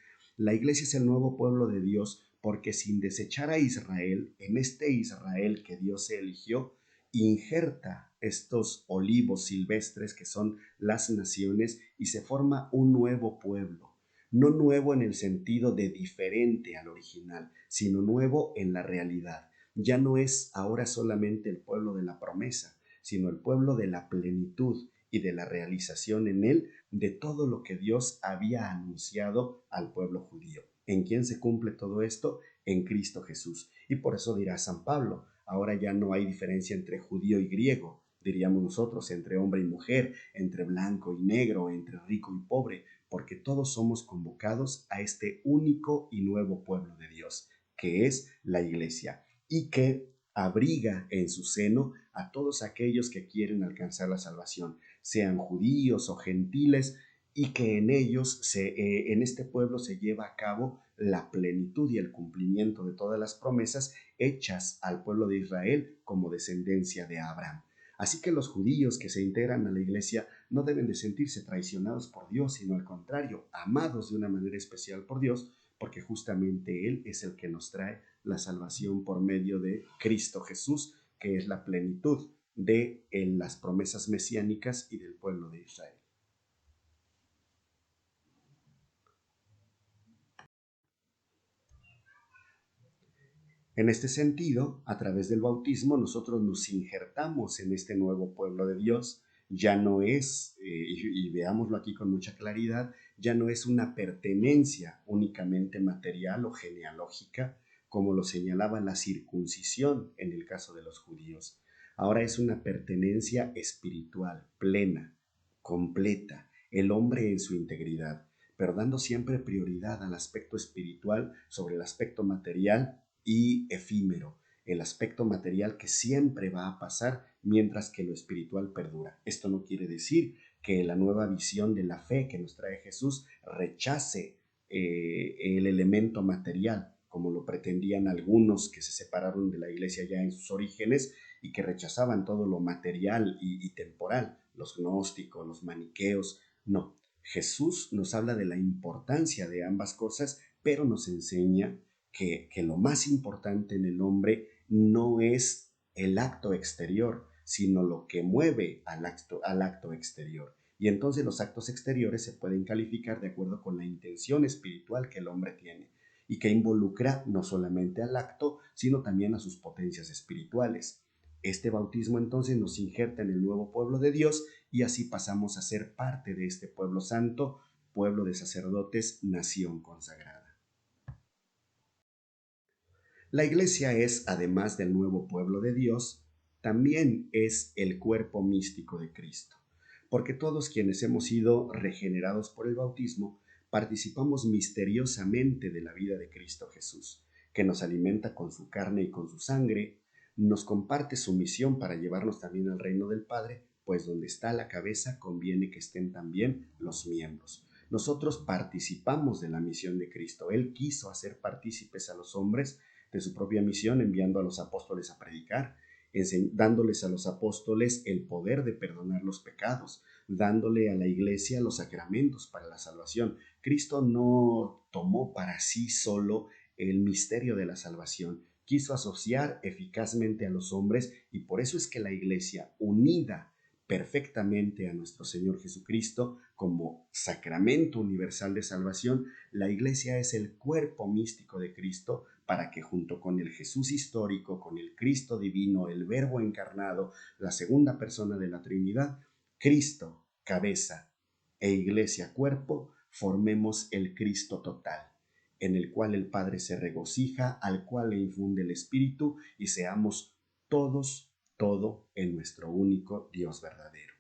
La iglesia es el nuevo pueblo de Dios porque sin desechar a Israel, en este Israel que Dios se eligió, injerta estos olivos silvestres que son las naciones y se forma un nuevo pueblo. No nuevo en el sentido de diferente al original, sino nuevo en la realidad. Ya no es ahora solamente el pueblo de la promesa, sino el pueblo de la plenitud y de la realización en él de todo lo que Dios había anunciado al pueblo judío. ¿En quién se cumple todo esto? En Cristo Jesús. Y por eso dirá San Pablo, ahora ya no hay diferencia entre judío y griego, diríamos nosotros, entre hombre y mujer, entre blanco y negro, entre rico y pobre, porque todos somos convocados a este único y nuevo pueblo de Dios, que es la iglesia, y que abriga en su seno a todos aquellos que quieren alcanzar la salvación, sean judíos o gentiles, y que en ellos, en este pueblo se lleva a cabo la plenitud y el cumplimiento de todas las promesas hechas al pueblo de Israel como descendencia de Abraham. Así que los judíos que se integran a la iglesia no deben de sentirse traicionados por Dios, sino al contrario, amados de una manera especial por Dios, porque justamente Él es el que nos trae la salvación por medio de Cristo Jesús, que es la plenitud de las promesas mesiánicas y del pueblo de Israel. En este sentido, a través del bautismo, nosotros nos injertamos en este nuevo pueblo de Dios. Ya no es, y veámoslo aquí con mucha claridad, ya no es una pertenencia únicamente material o genealógica, como lo señalaba la circuncisión en el caso de los judíos. Ahora es una pertenencia espiritual, plena, completa, el hombre en su integridad, pero dando siempre prioridad al aspecto espiritual sobre el aspecto material y efímero, el aspecto material que siempre va a pasar mientras que lo espiritual perdura. Esto no quiere decir que la nueva visión de la fe que nos trae Jesús rechace el elemento material, como lo pretendían algunos que se separaron de la iglesia ya en sus orígenes y que rechazaban todo lo material y temporal, los gnósticos, los maniqueos. No, Jesús nos habla de la importancia de ambas cosas, pero nos enseña que lo más importante en el hombre no es el acto exterior, sino lo que mueve al acto exterior. Y entonces los actos exteriores se pueden calificar de acuerdo con la intención espiritual que el hombre tiene y que involucra no solamente al acto, sino también a sus potencias espirituales. Este bautismo entonces nos injerta en el nuevo pueblo de Dios y así pasamos a ser parte de este pueblo santo, pueblo de sacerdotes, nación consagrada. La iglesia es, además del nuevo pueblo de Dios, también es el cuerpo místico de Cristo, porque todos quienes hemos sido regenerados por el bautismo participamos misteriosamente de la vida de Cristo Jesús, que nos alimenta con su carne y con su sangre, nos comparte su misión para llevarnos también al reino del Padre, pues donde está la cabeza conviene que estén también los miembros. Nosotros participamos de la misión de Cristo. Él quiso hacer partícipes a los hombres de su propia misión, enviando a los apóstoles a predicar, dándoles a los apóstoles el poder de perdonar los pecados, dándole a la iglesia los sacramentos para la salvación. Cristo no tomó para sí solo el misterio de la salvación, quiso asociar eficazmente a los hombres y por eso es que la iglesia, unida perfectamente a nuestro Señor Jesucristo como sacramento universal de salvación, la iglesia es el cuerpo místico de Cristo para que junto con el Jesús histórico, con el Cristo divino, el Verbo encarnado, la segunda persona de la Trinidad, Cristo, cabeza, e iglesia, cuerpo, formemos el Cristo total, en el cual el Padre se regocija, al cual le infunde el Espíritu y seamos todos todo en nuestro único Dios verdadero.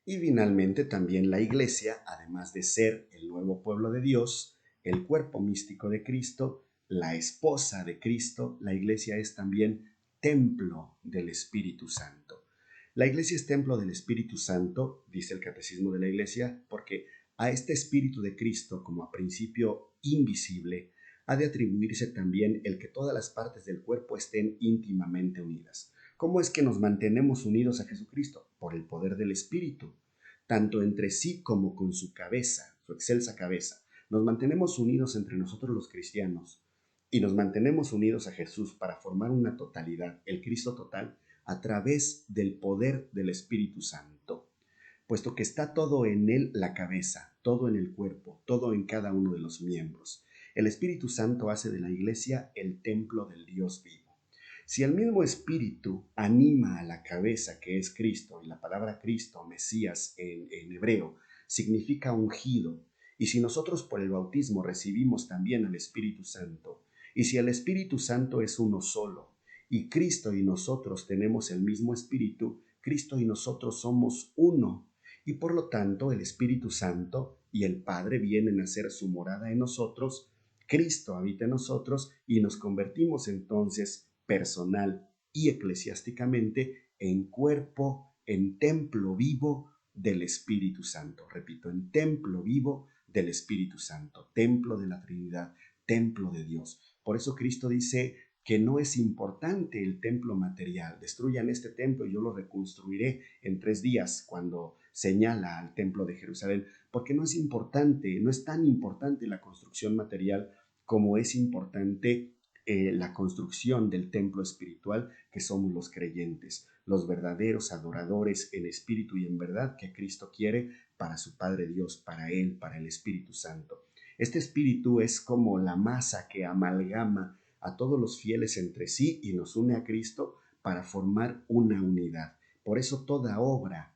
Y finalmente también la iglesia, además de ser el nuevo pueblo de Dios, el cuerpo místico de Cristo, la esposa de Cristo, la iglesia es también templo del Espíritu Santo. La iglesia es templo del Espíritu Santo, dice el Catecismo de la Iglesia, porque a este Espíritu de Cristo, como a principio invisible, ha de atribuirse también el que todas las partes del cuerpo estén íntimamente unidas. ¿Cómo es que nos mantenemos unidos a Jesucristo? Por el poder del Espíritu, tanto entre sí como con su cabeza, su excelsa cabeza, nos mantenemos unidos entre nosotros los cristianos y nos mantenemos unidos a Jesús para formar una totalidad, el Cristo total, a través del poder del Espíritu Santo, puesto que está todo en él, la cabeza, todo en el cuerpo, todo en cada uno de los miembros. El Espíritu Santo hace de la iglesia el templo del Dios vivo. Si el mismo Espíritu anima a la cabeza, que es Cristo, y la palabra Cristo, Mesías en hebreo, significa ungido, y si nosotros por el bautismo recibimos también al Espíritu Santo, y si el Espíritu Santo es uno solo, y Cristo y nosotros tenemos el mismo Espíritu, Cristo y nosotros somos uno, y por lo tanto el Espíritu Santo y el Padre vienen a ser su morada en nosotros, Cristo habita en nosotros y nos convertimos entonces personal y eclesiásticamente en cuerpo, en templo vivo del Espíritu Santo. Repito, en templo vivo del Espíritu Santo, templo de la Trinidad, templo de Dios. Por eso Cristo dice que no es importante el templo material. Destruyan este templo y yo lo reconstruiré en 3 días, cuando señala al templo de Jerusalén, porque no es importante, no es tan importante la construcción material como es importante la construcción del templo espiritual que somos los creyentes, los verdaderos adoradores en espíritu y en verdad que Cristo quiere para su Padre Dios, para Él, para el Espíritu Santo. Este espíritu es como la masa que amalgama a todos los fieles entre sí y nos une a Cristo para formar una unidad. Por eso toda obra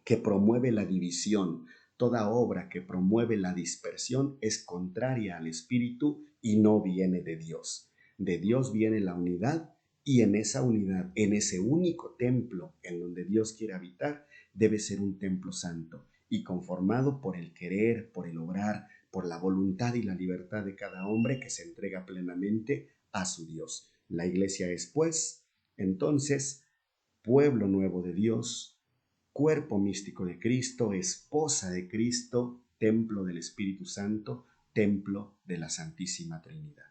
que promueve la división, toda obra que promueve la dispersión es contraria al Espíritu y no viene de Dios. De Dios viene la unidad y en esa unidad, en ese único templo en donde Dios quiere habitar, debe ser un templo santo y conformado por el querer, por el obrar, por la voluntad y la libertad de cada hombre que se entrega plenamente a su Dios. La iglesia es, pues, entonces, pueblo nuevo de Dios, cuerpo místico de Cristo, esposa de Cristo, templo del Espíritu Santo, templo de la Santísima Trinidad,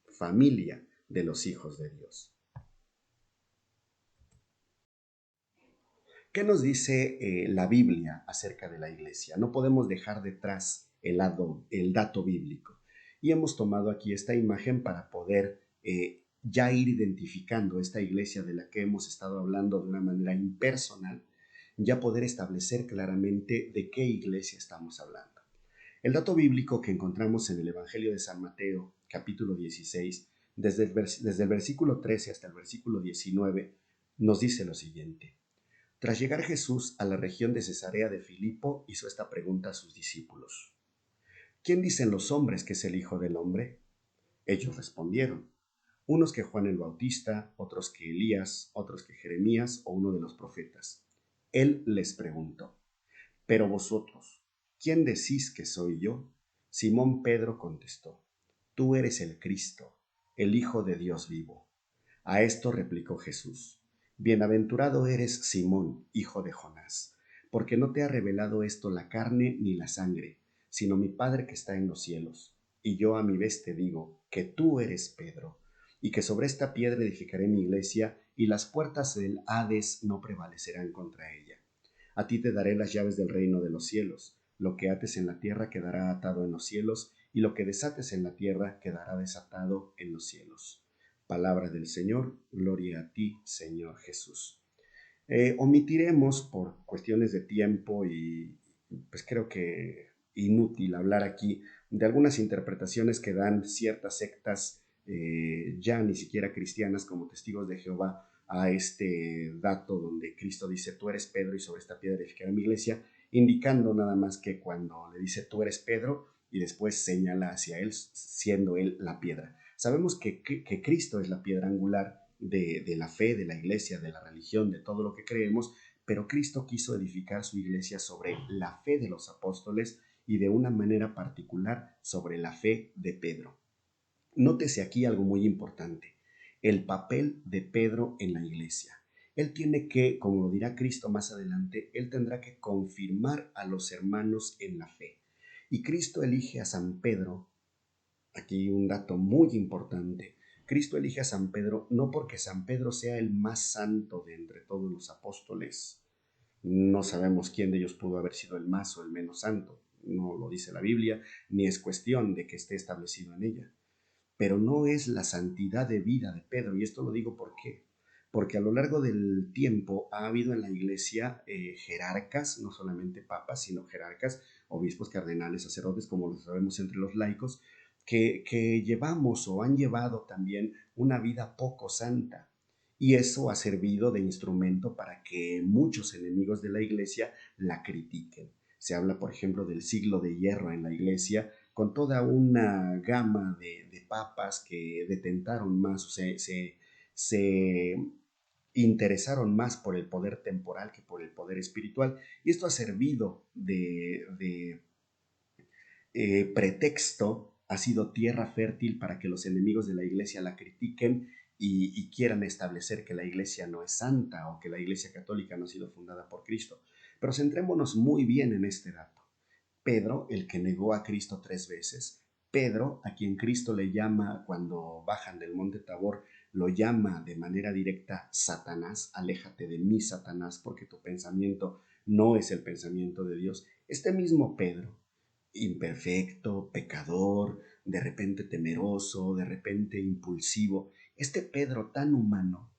familia de los hijos de Dios. ¿Qué nos dice la Biblia acerca de la iglesia? No podemos dejar detrás el dato bíblico. Y hemos tomado aquí esta imagen para poder ya ir identificando esta iglesia de la que hemos estado hablando de una manera impersonal, ya poder establecer claramente de qué iglesia estamos hablando. El dato bíblico que encontramos en el Evangelio de San Mateo, capítulo 16, desde el versículo 13 hasta el versículo 19, nos dice lo siguiente. Tras llegar Jesús a la región de Cesarea de Filipo, hizo esta pregunta a sus discípulos. ¿Quién dicen los hombres que es el Hijo del Hombre? Ellos respondieron, unos que Juan el Bautista, otros que Elías, otros que Jeremías o uno de los profetas. Él les preguntó, pero vosotros, ¿quién decís que soy yo? Simón Pedro contestó, tú eres el Cristo, el Hijo de Dios vivo. A esto replicó Jesús, bienaventurado eres Simón, hijo de Jonás, porque no te ha revelado esto la carne ni la sangre, sino mi Padre que está en los cielos. Y yo a mi vez te digo que tú eres Pedro, y que sobre esta piedra edificaré mi iglesia, y las puertas del Hades no prevalecerán contra ella. A ti te daré las llaves del reino de los cielos. Lo que ates en la tierra quedará atado en los cielos, y lo que desates en la tierra quedará desatado en los cielos. Palabra del Señor, gloria a ti, Señor Jesús. Omitiremos por cuestiones de tiempo y pues creo que inútil hablar aquí de algunas interpretaciones que dan ciertas sectas ya ni siquiera cristianas como testigos de Jehová a este dato donde Cristo dice tú eres Pedro y sobre esta piedra edificaré mi iglesia, indicando nada más que cuando le dice tú eres Pedro y después señala hacia él siendo él la piedra. Sabemos que Cristo es la piedra angular de la fe, de la iglesia, de la religión, de todo lo que creemos, pero Cristo quiso edificar su iglesia sobre la fe de los apóstoles y de una manera particular sobre la fe de Pedro. Nótese aquí algo muy importante, el papel de Pedro en la iglesia. Él tiene que, como lo dirá Cristo más adelante, él tendrá que confirmar a los hermanos en la fe. Y Cristo elige a San Pedro, aquí un dato muy importante, Cristo elige a San Pedro no porque San Pedro sea el más santo de entre todos los apóstoles. No sabemos quién de ellos pudo haber sido el más o el menos santo. no lo dice la Biblia, ni es cuestión de que esté establecido en ella. Pero no es la santidad de vida de Pedro, y esto lo digo ¿por qué? Porque a lo largo del tiempo ha habido en la iglesia jerarcas, no solamente papas, sino jerarcas, obispos, cardenales, sacerdotes, como lo sabemos entre los laicos, que llevamos o han llevado también una vida poco santa. Y eso ha servido de instrumento para que muchos enemigos de la iglesia la critiquen. Se habla, por ejemplo, del siglo de hierro en la iglesia, con toda una gama de papas que detentaron más, o se interesaron más por el poder temporal que por el poder espiritual. Y esto ha servido de pretexto, ha sido tierra fértil para que los enemigos de la iglesia la critiquen y quieran establecer que la iglesia no es santa o que la iglesia católica no ha sido fundada por Cristo. Pero centrémonos muy bien en este dato. Pedro, el que negó a Cristo 3 veces, Pedro, a quien Cristo le llama cuando bajan del monte Tabor, lo llama de manera directa Satanás, aléjate de mí, Satanás, porque tu pensamiento no es el pensamiento de Dios. Este mismo Pedro, imperfecto, pecador, de repente temeroso, de repente impulsivo, este Pedro tan humano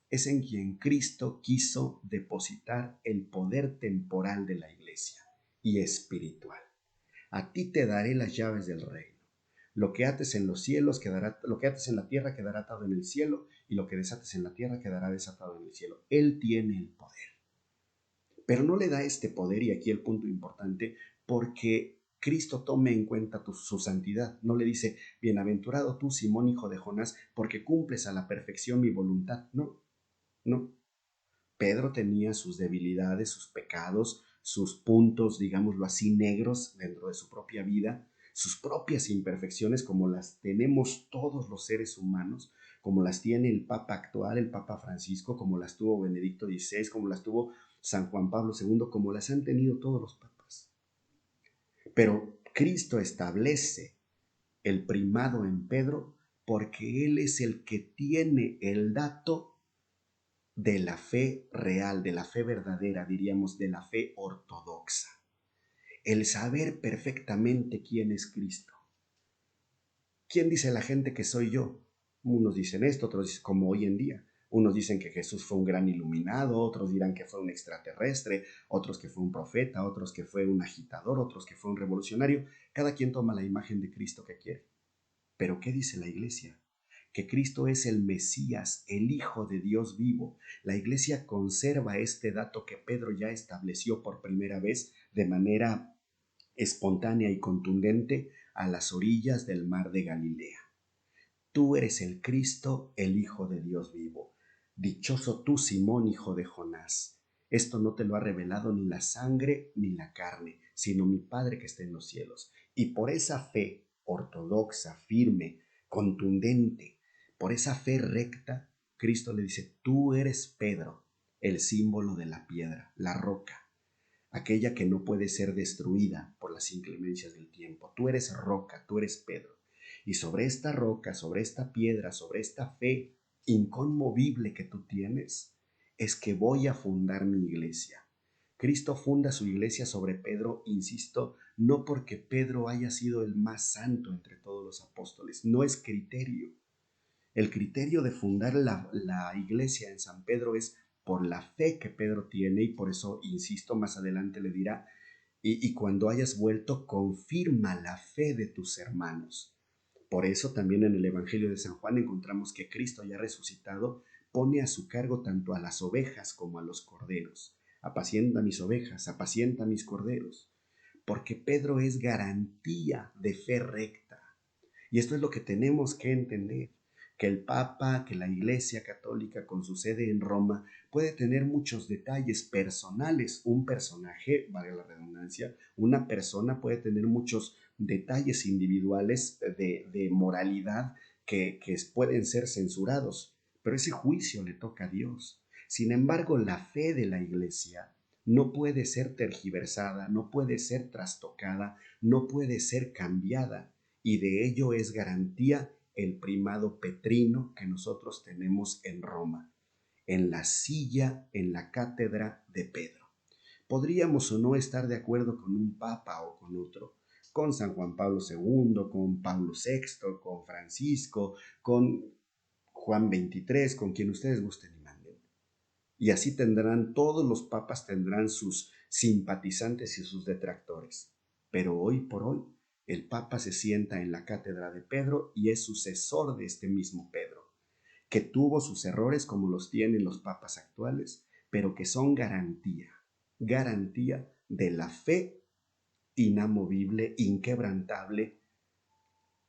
es en quien Cristo quiso depositar el poder temporal de la iglesia y espiritual. A ti te daré las llaves del reino. Lo que ates en los cielos quedará, lo que ates en la tierra quedará atado en el cielo, y lo que desates en la tierra quedará desatado en el cielo. Él tiene el poder. Pero no le da este poder, y aquí el punto importante, porque Cristo tome en cuenta su santidad. No le dice, bienaventurado tú, Simón, hijo de Jonás, porque cumples a la perfección mi voluntad. No, no. Pedro tenía sus debilidades, sus pecados, sus puntos, digámoslo así, negros dentro de su propia vida, sus propias imperfecciones como las tenemos todos los seres humanos, como las tiene el Papa actual, el Papa Francisco, como las tuvo Benedicto XVI, como las tuvo San Juan Pablo II, como las han tenido todos los papas. Pero Cristo establece el primado en Pedro porque Él es el que tiene el dato de la fe real, de la fe verdadera, diríamos, de la fe ortodoxa. El saber perfectamente quién es Cristo. ¿Quién dice la gente que soy yo? Unos dicen esto, otros dicen como hoy en día. Unos dicen que Jesús fue un gran iluminado, otros dirán que fue un extraterrestre, otros que fue un profeta, otros que fue un agitador, otros que fue un revolucionario. Cada quien toma la imagen de Cristo que quiere. Pero ¿qué dice la iglesia? Que Cristo es el Mesías, el Hijo de Dios vivo. La iglesia conserva este dato que Pedro ya estableció por primera vez de manera espontánea y contundente a las orillas del mar de Galilea. Tú eres el Cristo, el Hijo de Dios vivo. Dichoso tú, Simón, hijo de Jonás. Esto no te lo ha revelado ni la sangre ni la carne, sino mi Padre que está en los cielos. Y por esa fe ortodoxa, firme, contundente, por esa fe recta, Cristo le dice, tú eres Pedro, el símbolo de la piedra, la roca, aquella que no puede ser destruida por las inclemencias del tiempo. Tú eres roca, tú eres Pedro. Y sobre esta roca, sobre esta piedra, sobre esta fe inconmovible que tú tienes, es que voy a fundar mi iglesia. Cristo funda su iglesia sobre Pedro, insisto, no porque Pedro haya sido el más santo entre todos los apóstoles, no es criterio. El criterio de fundar la iglesia en San Pedro es por la fe que Pedro tiene, y por eso, insisto, más adelante le dirá, y cuando hayas vuelto, confirma la fe de tus hermanos. Por eso también en el Evangelio de San Juan encontramos que Cristo ya resucitado pone a su cargo tanto a las ovejas como a los corderos. Apacienta mis ovejas, apacienta mis corderos. Porque Pedro es garantía de fe recta. Y esto es lo que tenemos que entender, que el Papa, que la Iglesia Católica con su sede en Roma puede tener muchos detalles personales. Un personaje, vale la redundancia, una persona puede tener muchos detalles individuales de moralidad que pueden ser censurados, pero ese juicio le toca a Dios. Sin embargo, la fe de la Iglesia no puede ser tergiversada, no puede ser trastocada, no puede ser cambiada, y de ello es garantía el primado petrino que nosotros tenemos en Roma, en la silla, en la cátedra de Pedro. Podríamos o no estar de acuerdo con un papa o con otro, con San Juan Pablo II, con Pablo VI, con Francisco, con Juan XXIII, con quien ustedes gusten y manden. Y así tendrán, todos los papas tendrán sus simpatizantes y sus detractores. Pero hoy por hoy, el papa se sienta en la cátedra de Pedro y es sucesor de este mismo Pedro, que tuvo sus errores como los tienen los papas actuales, pero que son garantía de la fe inamovible, inquebrantable,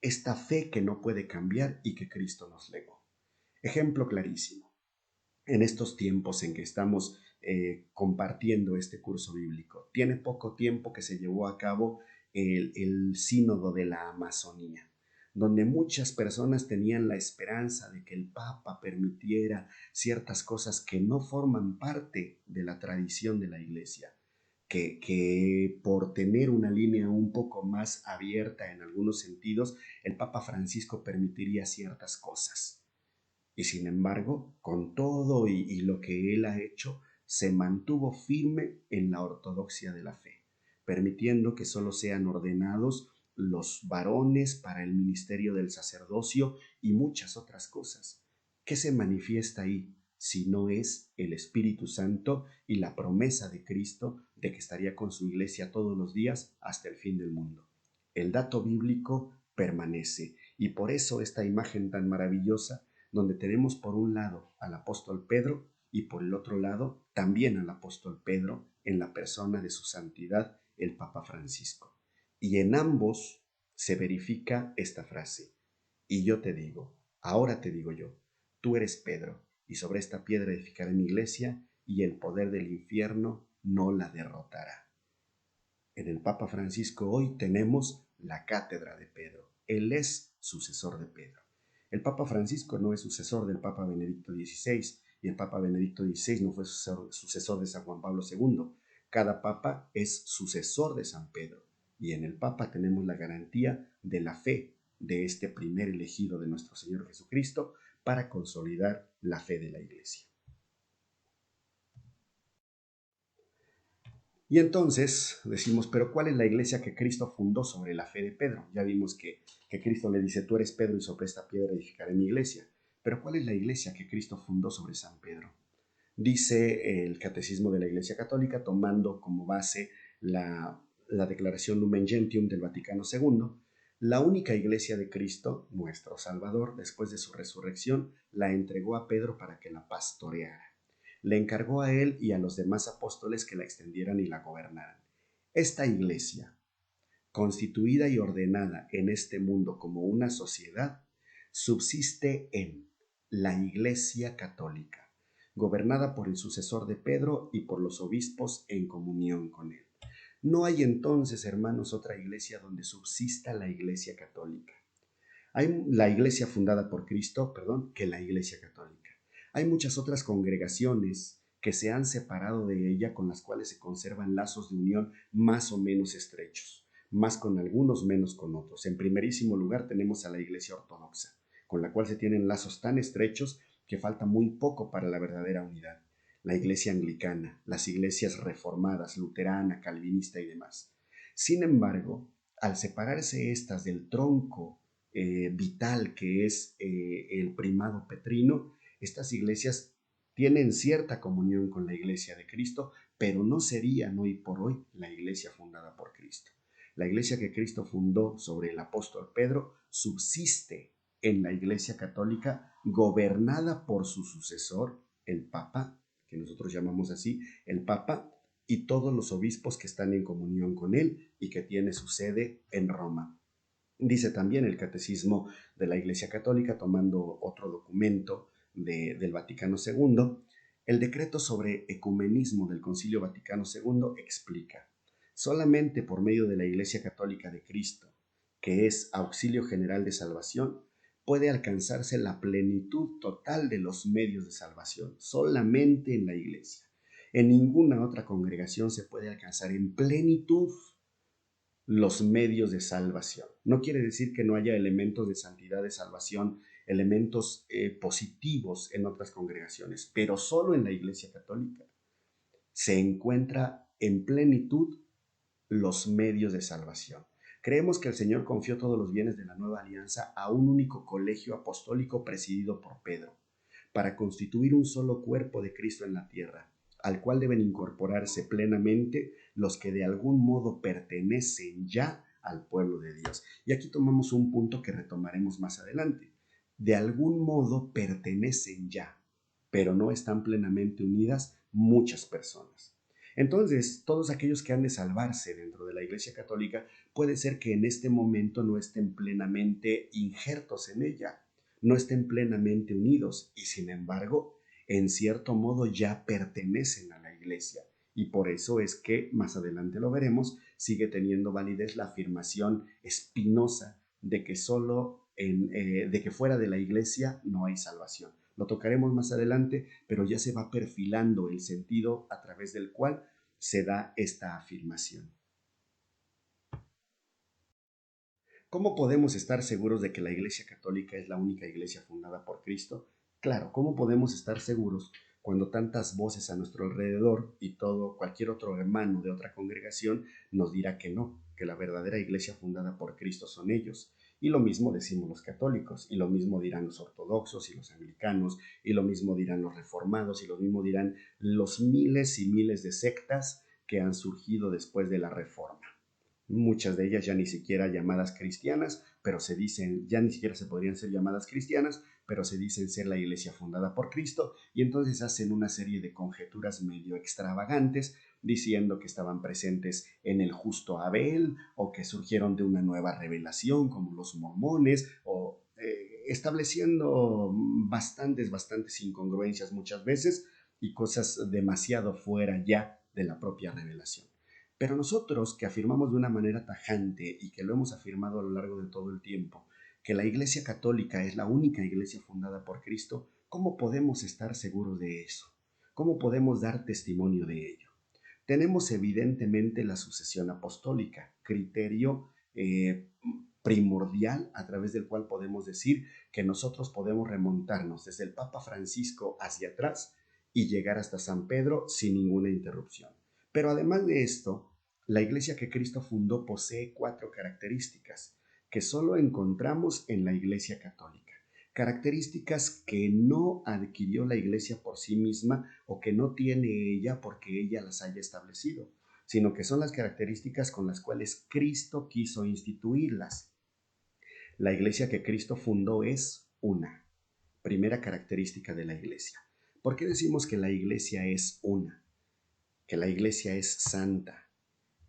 esta fe que no puede cambiar y que Cristo nos legó. Ejemplo clarísimo. En estos tiempos en que estamos compartiendo este curso bíblico, tiene poco tiempo que se llevó a cabo el sínodo de la Amazonía, donde muchas personas tenían la esperanza de que el Papa permitiera ciertas cosas que no forman parte de la tradición de la Iglesia, que por tener una línea un poco más abierta en algunos sentidos, el Papa Francisco permitiría ciertas cosas. Y sin embargo, con todo y lo que él ha hecho, se mantuvo firme en la ortodoxia de la fe, permitiendo que solo sean ordenados los varones para el ministerio del sacerdocio y muchas otras cosas. ¿Qué se manifiesta ahí si no es el Espíritu Santo y la promesa de Cristo de que estaría con su iglesia todos los días hasta el fin del mundo? El dato bíblico permanece y por eso esta imagen tan maravillosa donde tenemos por un lado al apóstol Pedro y por el otro lado también al apóstol Pedro en la persona de su santidad el Papa Francisco. Y en ambos se verifica esta frase: y yo te digo, ahora te digo yo, tú eres Pedro, y sobre esta piedra edificaré mi iglesia, y el poder del infierno no la derrotará. En el Papa Francisco hoy tenemos la cátedra de Pedro. Él es sucesor de Pedro. El Papa Francisco no es sucesor del Papa Benedicto XVI y el Papa Benedicto XVI no fue sucesor de San Juan Pablo II. Cada Papa es sucesor de San Pedro y en el Papa tenemos la garantía de la fe de este primer elegido de nuestro Señor Jesucristo para consolidar la fe de la Iglesia. Y entonces decimos, pero ¿cuál es la iglesia que Cristo fundó sobre la fe de Pedro? Ya vimos que Cristo le dice, tú eres Pedro y sobre esta piedra edificaré mi iglesia. Pero ¿cuál es la iglesia que Cristo fundó sobre San Pedro? Dice el Catecismo de la Iglesia Católica, tomando como base la declaración Lumen Gentium del Vaticano II, la única iglesia de Cristo, nuestro Salvador, después de su resurrección, la entregó a Pedro para que la pastoreara. Le encargó a él y a los demás apóstoles que la extendieran y la gobernaran. Esta iglesia, constituida y ordenada en este mundo como una sociedad, subsiste en la Iglesia Católica, gobernada por el sucesor de Pedro y por los obispos en comunión con él. No hay entonces, hermanos, otra iglesia donde subsista la Iglesia Católica. Hay la iglesia fundada por Cristo, que la Iglesia Católica. Hay muchas otras congregaciones que se han separado de ella con las cuales se conservan lazos de unión más o menos estrechos, más con algunos, menos con otros. En primerísimo lugar tenemos a la Iglesia Ortodoxa, con la cual se tienen lazos tan estrechos que falta muy poco para la verdadera unidad. La Iglesia Anglicana, las iglesias reformadas, luterana, calvinista y demás. Sin embargo, al separarse estas del tronco vital que es el primado petrino, estas iglesias tienen cierta comunión con la iglesia de Cristo, pero no serían hoy por hoy la iglesia fundada por Cristo. La iglesia que Cristo fundó sobre el apóstol Pedro subsiste en la iglesia católica gobernada por su sucesor, el Papa, que nosotros llamamos así, el Papa, y todos los obispos que están en comunión con él y que tiene su sede en Roma. Dice también el Catecismo de la Iglesia Católica, tomando otro documento del Vaticano II, el decreto sobre ecumenismo del Concilio Vaticano II explica: solamente por medio de la Iglesia Católica de Cristo, que es auxilio general de salvación, puede alcanzarse la plenitud total de los medios de salvación, solamente en la Iglesia. En ninguna otra congregación se puede alcanzar en plenitud los medios de salvación. No quiere decir que no haya elementos de santidad, de salvación, elementos positivos en otras congregaciones, pero solo en la Iglesia Católica se encuentra en plenitud los medios de salvación. Creemos que el Señor confió todos los bienes de la nueva alianza a un único colegio apostólico presidido por Pedro, para constituir un solo cuerpo de Cristo en la tierra, al cual deben incorporarse plenamente los que de algún modo pertenecen ya al pueblo de Dios. Y aquí tomamos un punto que retomaremos más adelante. De algún modo pertenecen ya, pero no están plenamente unidas muchas personas. Entonces, todos aquellos que han de salvarse dentro de la Iglesia Católica, puede ser que en este momento no estén plenamente injertos en ella, no estén plenamente unidos y sin embargo, en cierto modo ya pertenecen a la Iglesia. Y por eso es que, más adelante lo veremos, sigue teniendo validez la afirmación espinosa de que de que fuera de la Iglesia no hay salvación. Lo tocaremos más adelante, pero ya se va perfilando el sentido a través del cual se da esta afirmación. ¿Cómo podemos estar seguros de que la Iglesia Católica es la única iglesia fundada por Cristo? Claro, ¿cómo podemos estar seguros cuando tantas voces a nuestro alrededor y cualquier otro hermano de otra congregación nos dirá que no, que la verdadera iglesia fundada por Cristo son ellos? Y lo mismo decimos los católicos, y lo mismo dirán los ortodoxos y los anglicanos, y lo mismo dirán los reformados, y lo mismo dirán los miles y miles de sectas que han surgido después de la Reforma. Muchas de ellas ya ni siquiera llamadas cristianas, pero se dicen, ya ni siquiera se podrían ser llamadas cristianas, pero se dicen ser la iglesia fundada por Cristo, y entonces hacen una serie de conjeturas medio extravagantes, diciendo que estaban presentes en el justo Abel, o que surgieron de una nueva revelación, como los mormones, o estableciendo bastantes incongruencias muchas veces, y cosas demasiado fuera ya de la propia revelación. Pero nosotros que afirmamos de una manera tajante y que lo hemos afirmado a lo largo de todo el tiempo, que la Iglesia Católica es la única iglesia fundada por Cristo, ¿cómo podemos estar seguros de eso? ¿Cómo podemos dar testimonio de ello? Tenemos evidentemente la sucesión apostólica, criterio primordial a través del cual podemos decir que nosotros podemos remontarnos desde el Papa Francisco hacia atrás y llegar hasta San Pedro sin ninguna interrupción. Pero además de esto, la iglesia que Cristo fundó posee 4 características que solo encontramos en la Iglesia Católica. Características que no adquirió la Iglesia por sí misma o que no tiene ella porque ella las haya establecido, sino que son las características con las cuales Cristo quiso instituirlas. La Iglesia que Cristo fundó es una. Primera característica de la Iglesia. ¿Por qué decimos que la Iglesia es una? Que la Iglesia es santa,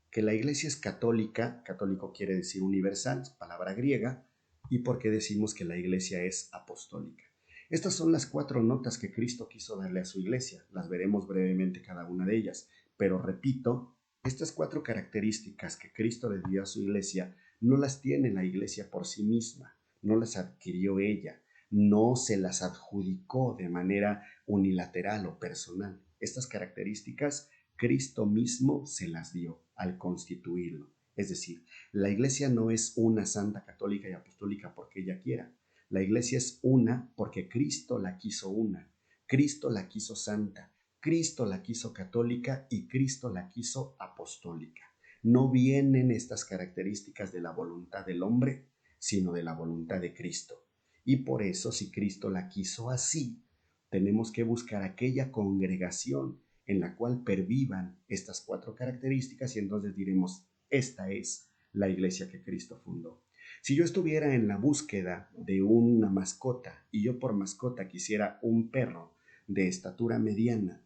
que la Iglesia es católica, católico quiere decir universal, palabra griega, y por qué decimos que la Iglesia es apostólica. Estas son las 4 notas que Cristo quiso darle a su Iglesia, las veremos brevemente cada una de ellas, pero repito, estas 4 características que Cristo le dio a su Iglesia no las tiene la Iglesia por sí misma, no las adquirió ella, no se las adjudicó de manera unilateral o personal. Estas características Cristo mismo se las dio al constituirlo. Es decir, la Iglesia no es una santa católica y apostólica porque ella quiera. La Iglesia es una porque Cristo la quiso una. Cristo la quiso santa. Cristo la quiso católica y Cristo la quiso apostólica. No vienen estas características de la voluntad del hombre, sino de la voluntad de Cristo. Y por eso, si Cristo la quiso así, tenemos que buscar aquella congregación en la cual pervivan estas 4 características y entonces diremos, esta es la iglesia que Cristo fundó. Si yo estuviera en la búsqueda de una mascota y yo por mascota quisiera un perro de estatura mediana,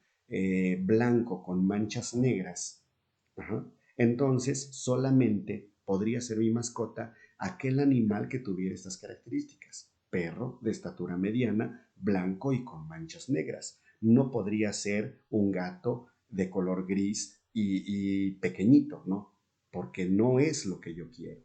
blanco con manchas negras, entonces solamente podría ser mi mascota aquel animal que tuviera estas características. Perro de estatura mediana, blanco y con manchas negras. No podría ser un gato de color gris y pequeñito, ¿no? Porque no es lo que yo quiero.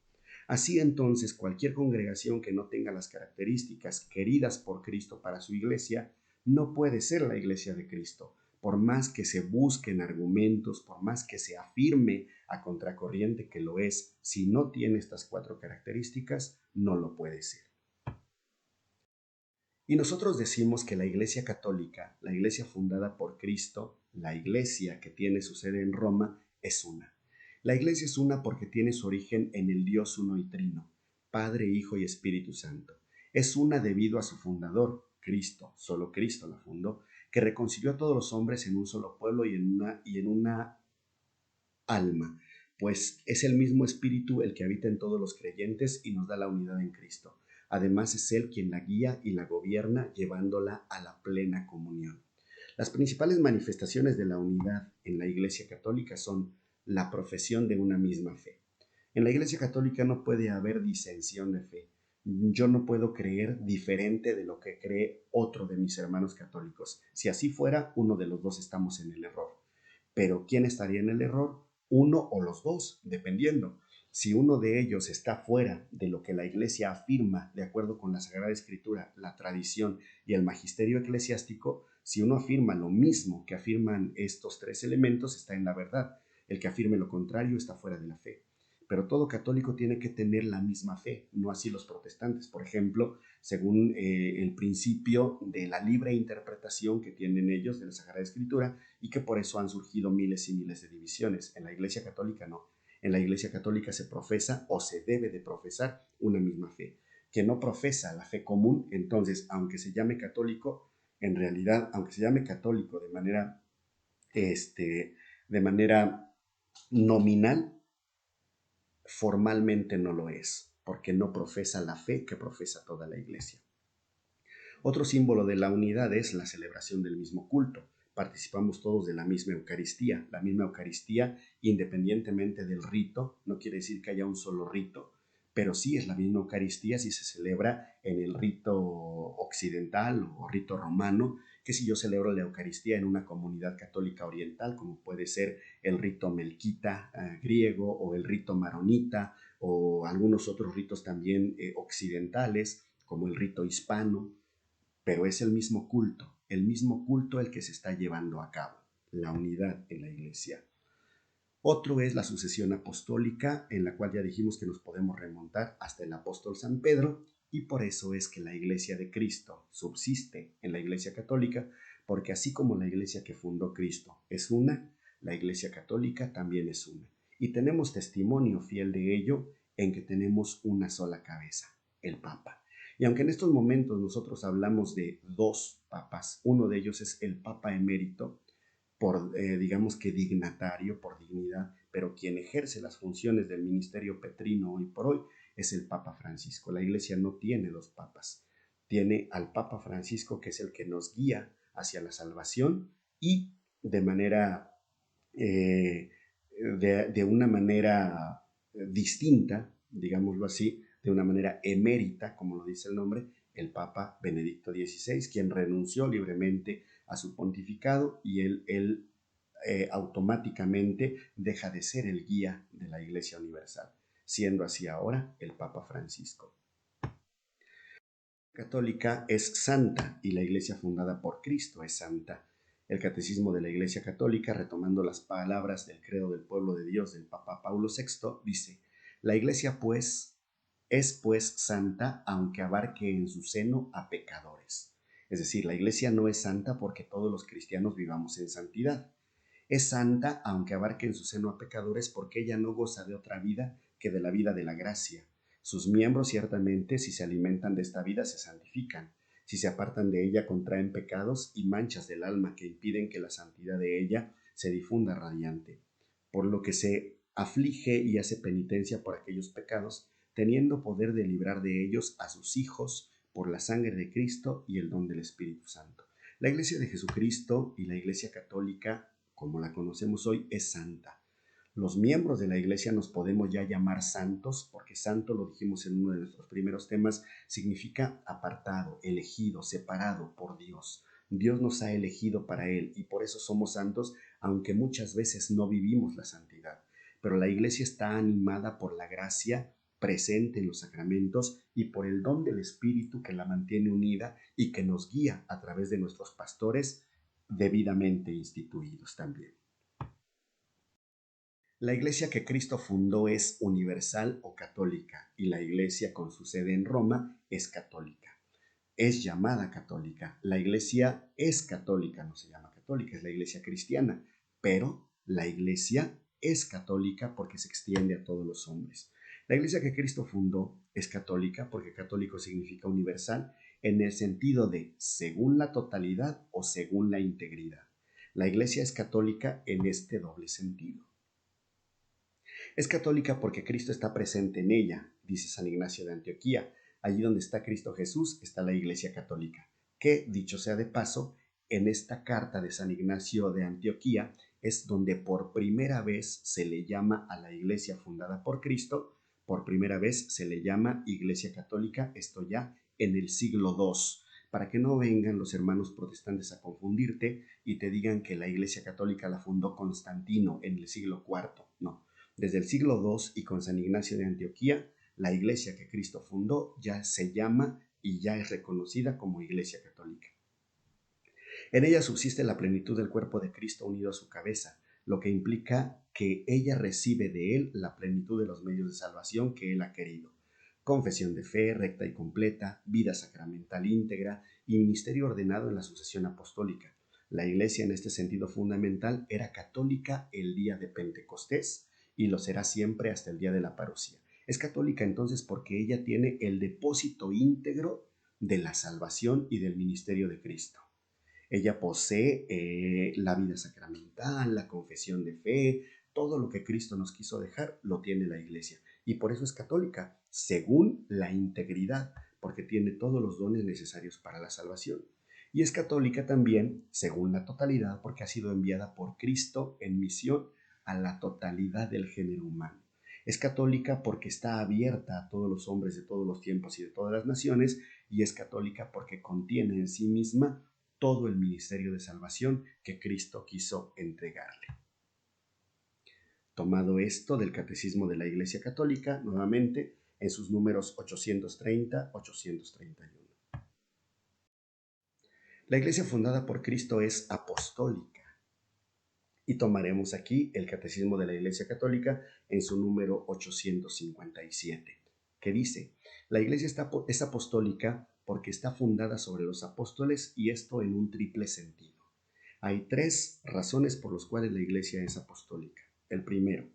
Así entonces, cualquier congregación que no tenga las características queridas por Cristo para su iglesia, no puede ser la iglesia de Cristo. Por más que se busquen argumentos, por más que se afirme a contracorriente que lo es, si no tiene estas 4 características, no lo puede ser. Y nosotros decimos que la Iglesia Católica, la Iglesia fundada por Cristo, la Iglesia que tiene su sede en Roma, es una. La iglesia es una porque tiene su origen en el Dios uno y trino, Padre, Hijo y Espíritu Santo. Es una debido a su fundador, Cristo, solo Cristo la fundó, que reconcilió a todos los hombres en un solo pueblo y en una alma, pues es el mismo Espíritu el que habita en todos los creyentes y nos da la unidad en Cristo. Además es Él quien la guía y la gobierna, llevándola a la plena comunión. Las principales manifestaciones de la unidad en la Iglesia Católica son la profesión de una misma fe. En la Iglesia Católica no puede haber disensión de fe. Yo no puedo creer diferente de lo que cree otro de mis hermanos católicos. Si así fuera, uno de los dos estamos en el error. Pero ¿quién estaría en el error? Uno o los dos, dependiendo. Si uno de ellos está fuera de lo que la Iglesia afirma, de acuerdo con la Sagrada Escritura, la tradición y el magisterio eclesiástico, si uno afirma lo mismo que afirman estos tres elementos, está en la verdad. El que afirme lo contrario está fuera de la fe. Pero todo católico tiene que tener la misma fe, no así los protestantes. Por ejemplo, según el principio de la libre interpretación que tienen ellos de la Sagrada Escritura, y que por eso han surgido miles y miles de divisiones. En la Iglesia Católica no. En la Iglesia Católica se profesa o se debe de profesar una misma fe. Que no profesa la fe común, entonces, aunque se llame católico, en realidad, aunque se llame católico de manera nominal, formalmente no lo es, porque no profesa la fe que profesa toda la Iglesia. Otro símbolo de la unidad es la celebración del mismo culto. Participamos todos de la misma Eucaristía. La misma Eucaristía, independientemente del rito, no quiere decir que haya un solo rito, pero sí es la misma Eucaristía si se celebra en el rito occidental o rito romano, que si yo celebro la Eucaristía en una comunidad católica oriental, como puede ser el rito melquita griego o el rito maronita o algunos otros ritos también occidentales, como el rito hispano, pero es el mismo culto el que se está llevando a cabo, la unidad en la iglesia. Otro es la sucesión apostólica, en la cual ya dijimos que nos podemos remontar hasta el apóstol San Pedro, y por eso es que la iglesia de Cristo subsiste en la iglesia católica, porque así como la iglesia que fundó Cristo es una, la iglesia católica también es una. Y tenemos testimonio fiel de ello en que tenemos una sola cabeza, el Papa. Y aunque en estos momentos nosotros hablamos de dos papas, uno de ellos es el Papa emérito, por, digamos que dignatario, por dignidad, pero quien ejerce las funciones del ministerio petrino hoy por hoy es el Papa Francisco. La Iglesia no tiene dos papas, tiene al Papa Francisco, que es el que nos guía hacia la salvación y de manera, eh, de una manera distinta, digámoslo así, de una manera emérita, como lo dice el nombre, el Papa Benedicto XVI, quien renunció libremente a su pontificado y él automáticamente deja de ser el guía de la Iglesia Universal, siendo así ahora el Papa Francisco. La católica es santa y la Iglesia fundada por Cristo es santa. El Catecismo de la Iglesia Católica, retomando las palabras del credo del pueblo de Dios del Papa Paulo VI, dice: la Iglesia es pues santa aunque abarque en su seno a pecadores. Es decir, la Iglesia no es santa porque todos los cristianos vivamos en santidad. Es santa aunque abarque en su seno a pecadores porque ella no goza de otra vida que de la vida de la gracia. Sus miembros ciertamente, si se alimentan de esta vida, se santifican. Si se apartan de ella, contraen pecados y manchas del alma que impiden que la santidad de ella se difunda radiante. Por lo que se aflige y hace penitencia por aquellos pecados, teniendo poder de librar de ellos a sus hijos por la sangre de Cristo y el don del Espíritu Santo. La Iglesia de Jesucristo y la Iglesia Católica, como la conocemos hoy, es santa. Los miembros de la Iglesia nos podemos ya llamar santos, porque santo, lo dijimos en uno de nuestros primeros temas, significa apartado, elegido, separado por Dios. Dios nos ha elegido para Él y por eso somos santos, aunque muchas veces no vivimos la santidad. Pero la Iglesia está animada por la gracia presente en los sacramentos y por el don del Espíritu que la mantiene unida y que nos guía a través de nuestros pastores debidamente instituidos también. La iglesia que Cristo fundó es universal o católica y la iglesia con su sede en Roma es católica. Es llamada católica. La iglesia es católica, no se llama católica, es la iglesia cristiana, pero la iglesia es católica porque se extiende a todos los hombres. La iglesia que Cristo fundó es católica porque católico significa universal en el sentido de según la totalidad o según la integridad. La iglesia es católica en este doble sentido. Es católica porque Cristo está presente en ella, dice San Ignacio de Antioquía. Allí donde está Cristo Jesús está la iglesia católica, que, dicho sea de paso, en esta carta de San Ignacio de Antioquía es donde por primera vez se le llama a la iglesia fundada por Cristo, por primera vez se le llama iglesia católica, esto ya en el siglo II, para que no vengan los hermanos protestantes a confundirte y te digan que la iglesia católica la fundó Constantino en el siglo IV, no. Desde el siglo II y con San Ignacio de Antioquía, la iglesia que Cristo fundó ya se llama y ya es reconocida como iglesia católica. En ella subsiste la plenitud del cuerpo de Cristo unido a su cabeza, lo que implica que ella recibe de él la plenitud de los medios de salvación que él ha querido. Confesión de fe recta y completa, vida sacramental íntegra y ministerio ordenado en la sucesión apostólica. La iglesia en este sentido fundamental era católica el día de Pentecostés y lo será siempre hasta el día de la parucía. Es católica entonces porque ella tiene el depósito íntegro de la salvación y del ministerio de Cristo. Ella posee la vida sacramental, la confesión de fe, todo lo que Cristo nos quiso dejar lo tiene la iglesia. Y por eso es católica, según la integridad, porque tiene todos los dones necesarios para la salvación. Y es católica también, según la totalidad, porque ha sido enviada por Cristo en misión a la totalidad del género humano. Es católica porque está abierta a todos los hombres de todos los tiempos y de todas las naciones, y es católica porque contiene en sí misma todo el ministerio de salvación que Cristo quiso entregarle. Tomado esto del Catecismo de la Iglesia Católica, nuevamente en sus números 830-831. La Iglesia fundada por Cristo es apostólica. Y tomaremos aquí el Catecismo de la Iglesia Católica en su número 857, que dice: la Iglesia es apostólica porque está fundada sobre los apóstoles, y esto en un triple sentido. Hay tres razones por las cuales la Iglesia es apostólica. El primero,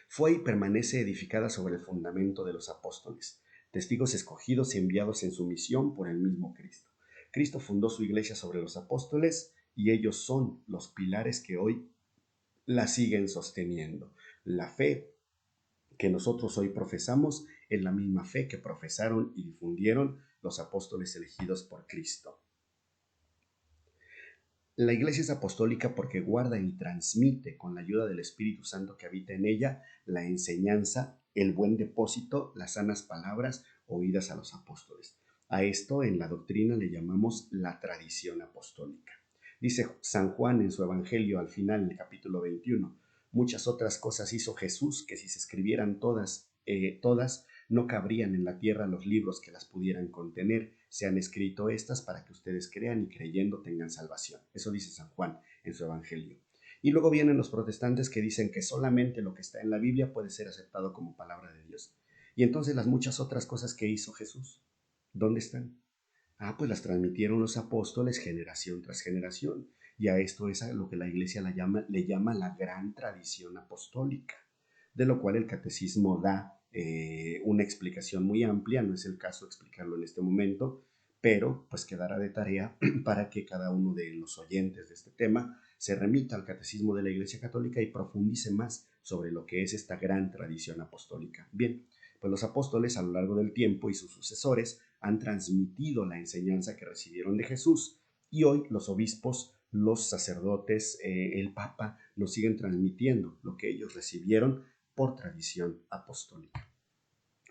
fue y permanece edificada sobre el fundamento de los apóstoles, testigos escogidos y enviados en su misión por el mismo Cristo. Cristo fundó su Iglesia sobre los apóstoles y ellos son los pilares que hoy la siguen sosteniendo. La fe que nosotros hoy profesamos es la misma fe que profesaron y difundieron los apóstoles elegidos por Cristo. La Iglesia es apostólica porque guarda y transmite, con la ayuda del Espíritu Santo que habita en ella, la enseñanza, el buen depósito, las sanas palabras oídas a los apóstoles. A esto en la doctrina le llamamos la tradición apostólica. Dice San Juan en su Evangelio al final, en el capítulo 21, muchas otras cosas hizo Jesús que si se escribieran todas, no cabrían en la tierra los libros que las pudieran contener. Se han escrito estas para que ustedes crean y creyendo tengan salvación. Eso dice San Juan en su Evangelio. Y luego vienen los protestantes que dicen que solamente lo que está en la Biblia puede ser aceptado como palabra de Dios. Y entonces las muchas otras cosas que hizo Jesús, ¿dónde están? Pues las transmitieron los apóstoles generación tras generación. Y a esto es a lo que la Iglesia le llama la gran tradición apostólica, de lo cual el catecismo da una explicación muy amplia. No es el caso explicarlo en este momento, pero pues quedará de tarea para que cada uno de los oyentes de este tema se remita al catecismo de la Iglesia Católica y profundice más sobre lo que es esta gran tradición apostólica. Bien, pues los apóstoles a lo largo del tiempo y sus sucesores han transmitido la enseñanza que recibieron de Jesús, y hoy los obispos, los sacerdotes, el Papa nos siguen transmitiendo lo que ellos recibieron por tradición apostólica.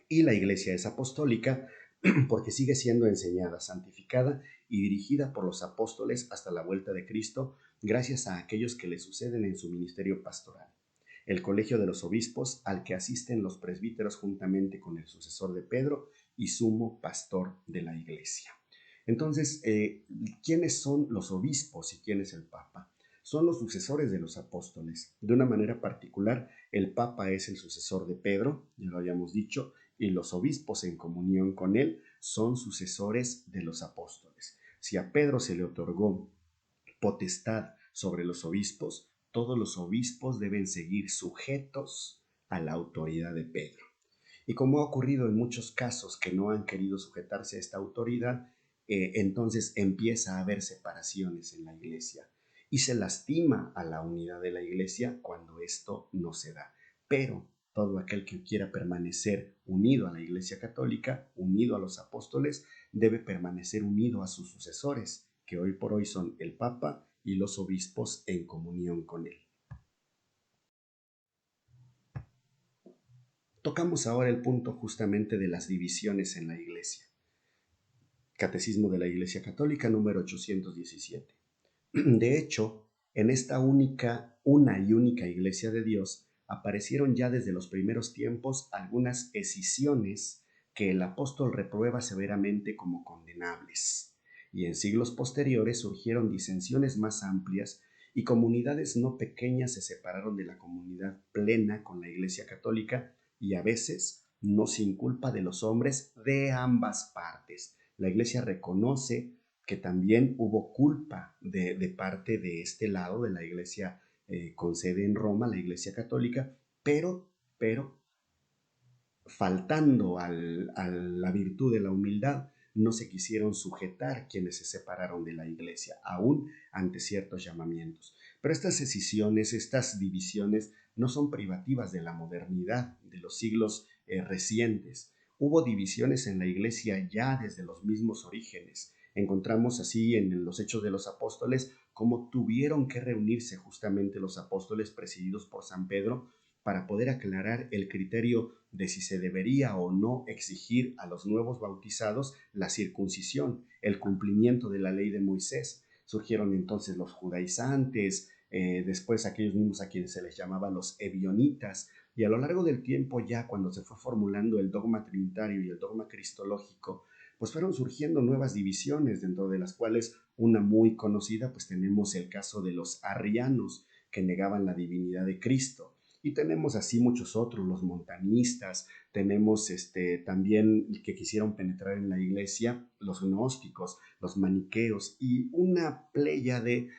Y la Iglesia es apostólica porque sigue siendo enseñada, santificada y dirigida por los apóstoles hasta la vuelta de Cristo, gracias a aquellos que le suceden en su ministerio pastoral. El colegio de los obispos, al que asisten los presbíteros juntamente con el sucesor de Pedro y sumo pastor de la Iglesia. Entonces, ¿quiénes son los obispos y quién es el Papa? Son los sucesores de los apóstoles. De una manera particular, el Papa es el sucesor de Pedro, ya lo habíamos dicho, y los obispos en comunión con él son sucesores de los apóstoles. Si a Pedro se le otorgó potestad sobre los obispos, todos los obispos deben seguir sujetos a la autoridad de Pedro. Y como ha ocurrido en muchos casos que no han querido sujetarse a esta autoridad, entonces empieza a haber separaciones en la iglesia y se lastima a la unidad de la iglesia cuando esto no se da. Pero todo aquel que quiera permanecer unido a la iglesia católica, unido a los apóstoles, debe permanecer unido a sus sucesores, que hoy por hoy son el Papa y los obispos en comunión con él. Tocamos ahora el punto justamente de las divisiones en la iglesia. Catecismo de la Iglesia Católica número 817. De hecho, en esta una y única Iglesia de Dios aparecieron ya desde los primeros tiempos algunas escisiones que el apóstol reprueba severamente como condenables. Y en siglos posteriores surgieron disensiones más amplias y comunidades no pequeñas se separaron de la comunidad plena con la Iglesia Católica y a veces no sin culpa de los hombres de ambas partes. La Iglesia reconoce que también hubo culpa de parte de este lado de la Iglesia con sede en Roma, la Iglesia Católica, pero faltando a la virtud de la humildad, no se quisieron sujetar quienes se separaron de la iglesia, aún ante ciertos llamamientos. Pero estas escisiones, estas divisiones, no son privativas de la modernidad, de los siglos recientes. Hubo divisiones en la iglesia ya desde los mismos orígenes. Encontramos así en los Hechos de los Apóstoles cómo tuvieron que reunirse justamente los apóstoles presididos por San Pedro para poder aclarar el criterio de si se debería o no exigir a los nuevos bautizados la circuncisión, el cumplimiento de la ley de Moisés. Surgieron entonces los judaizantes, después aquellos mismos a quienes se les llamaba los ebionitas, y a lo largo del tiempo ya cuando se fue formulando el dogma trinitario y el dogma cristológico, pues fueron surgiendo nuevas divisiones, dentro de las cuales una muy conocida, pues tenemos el caso de los arrianos, que negaban la divinidad de Cristo. Y tenemos así muchos otros, los montanistas, tenemos también que quisieron penetrar en la iglesia, los gnósticos, los maniqueos y una playa de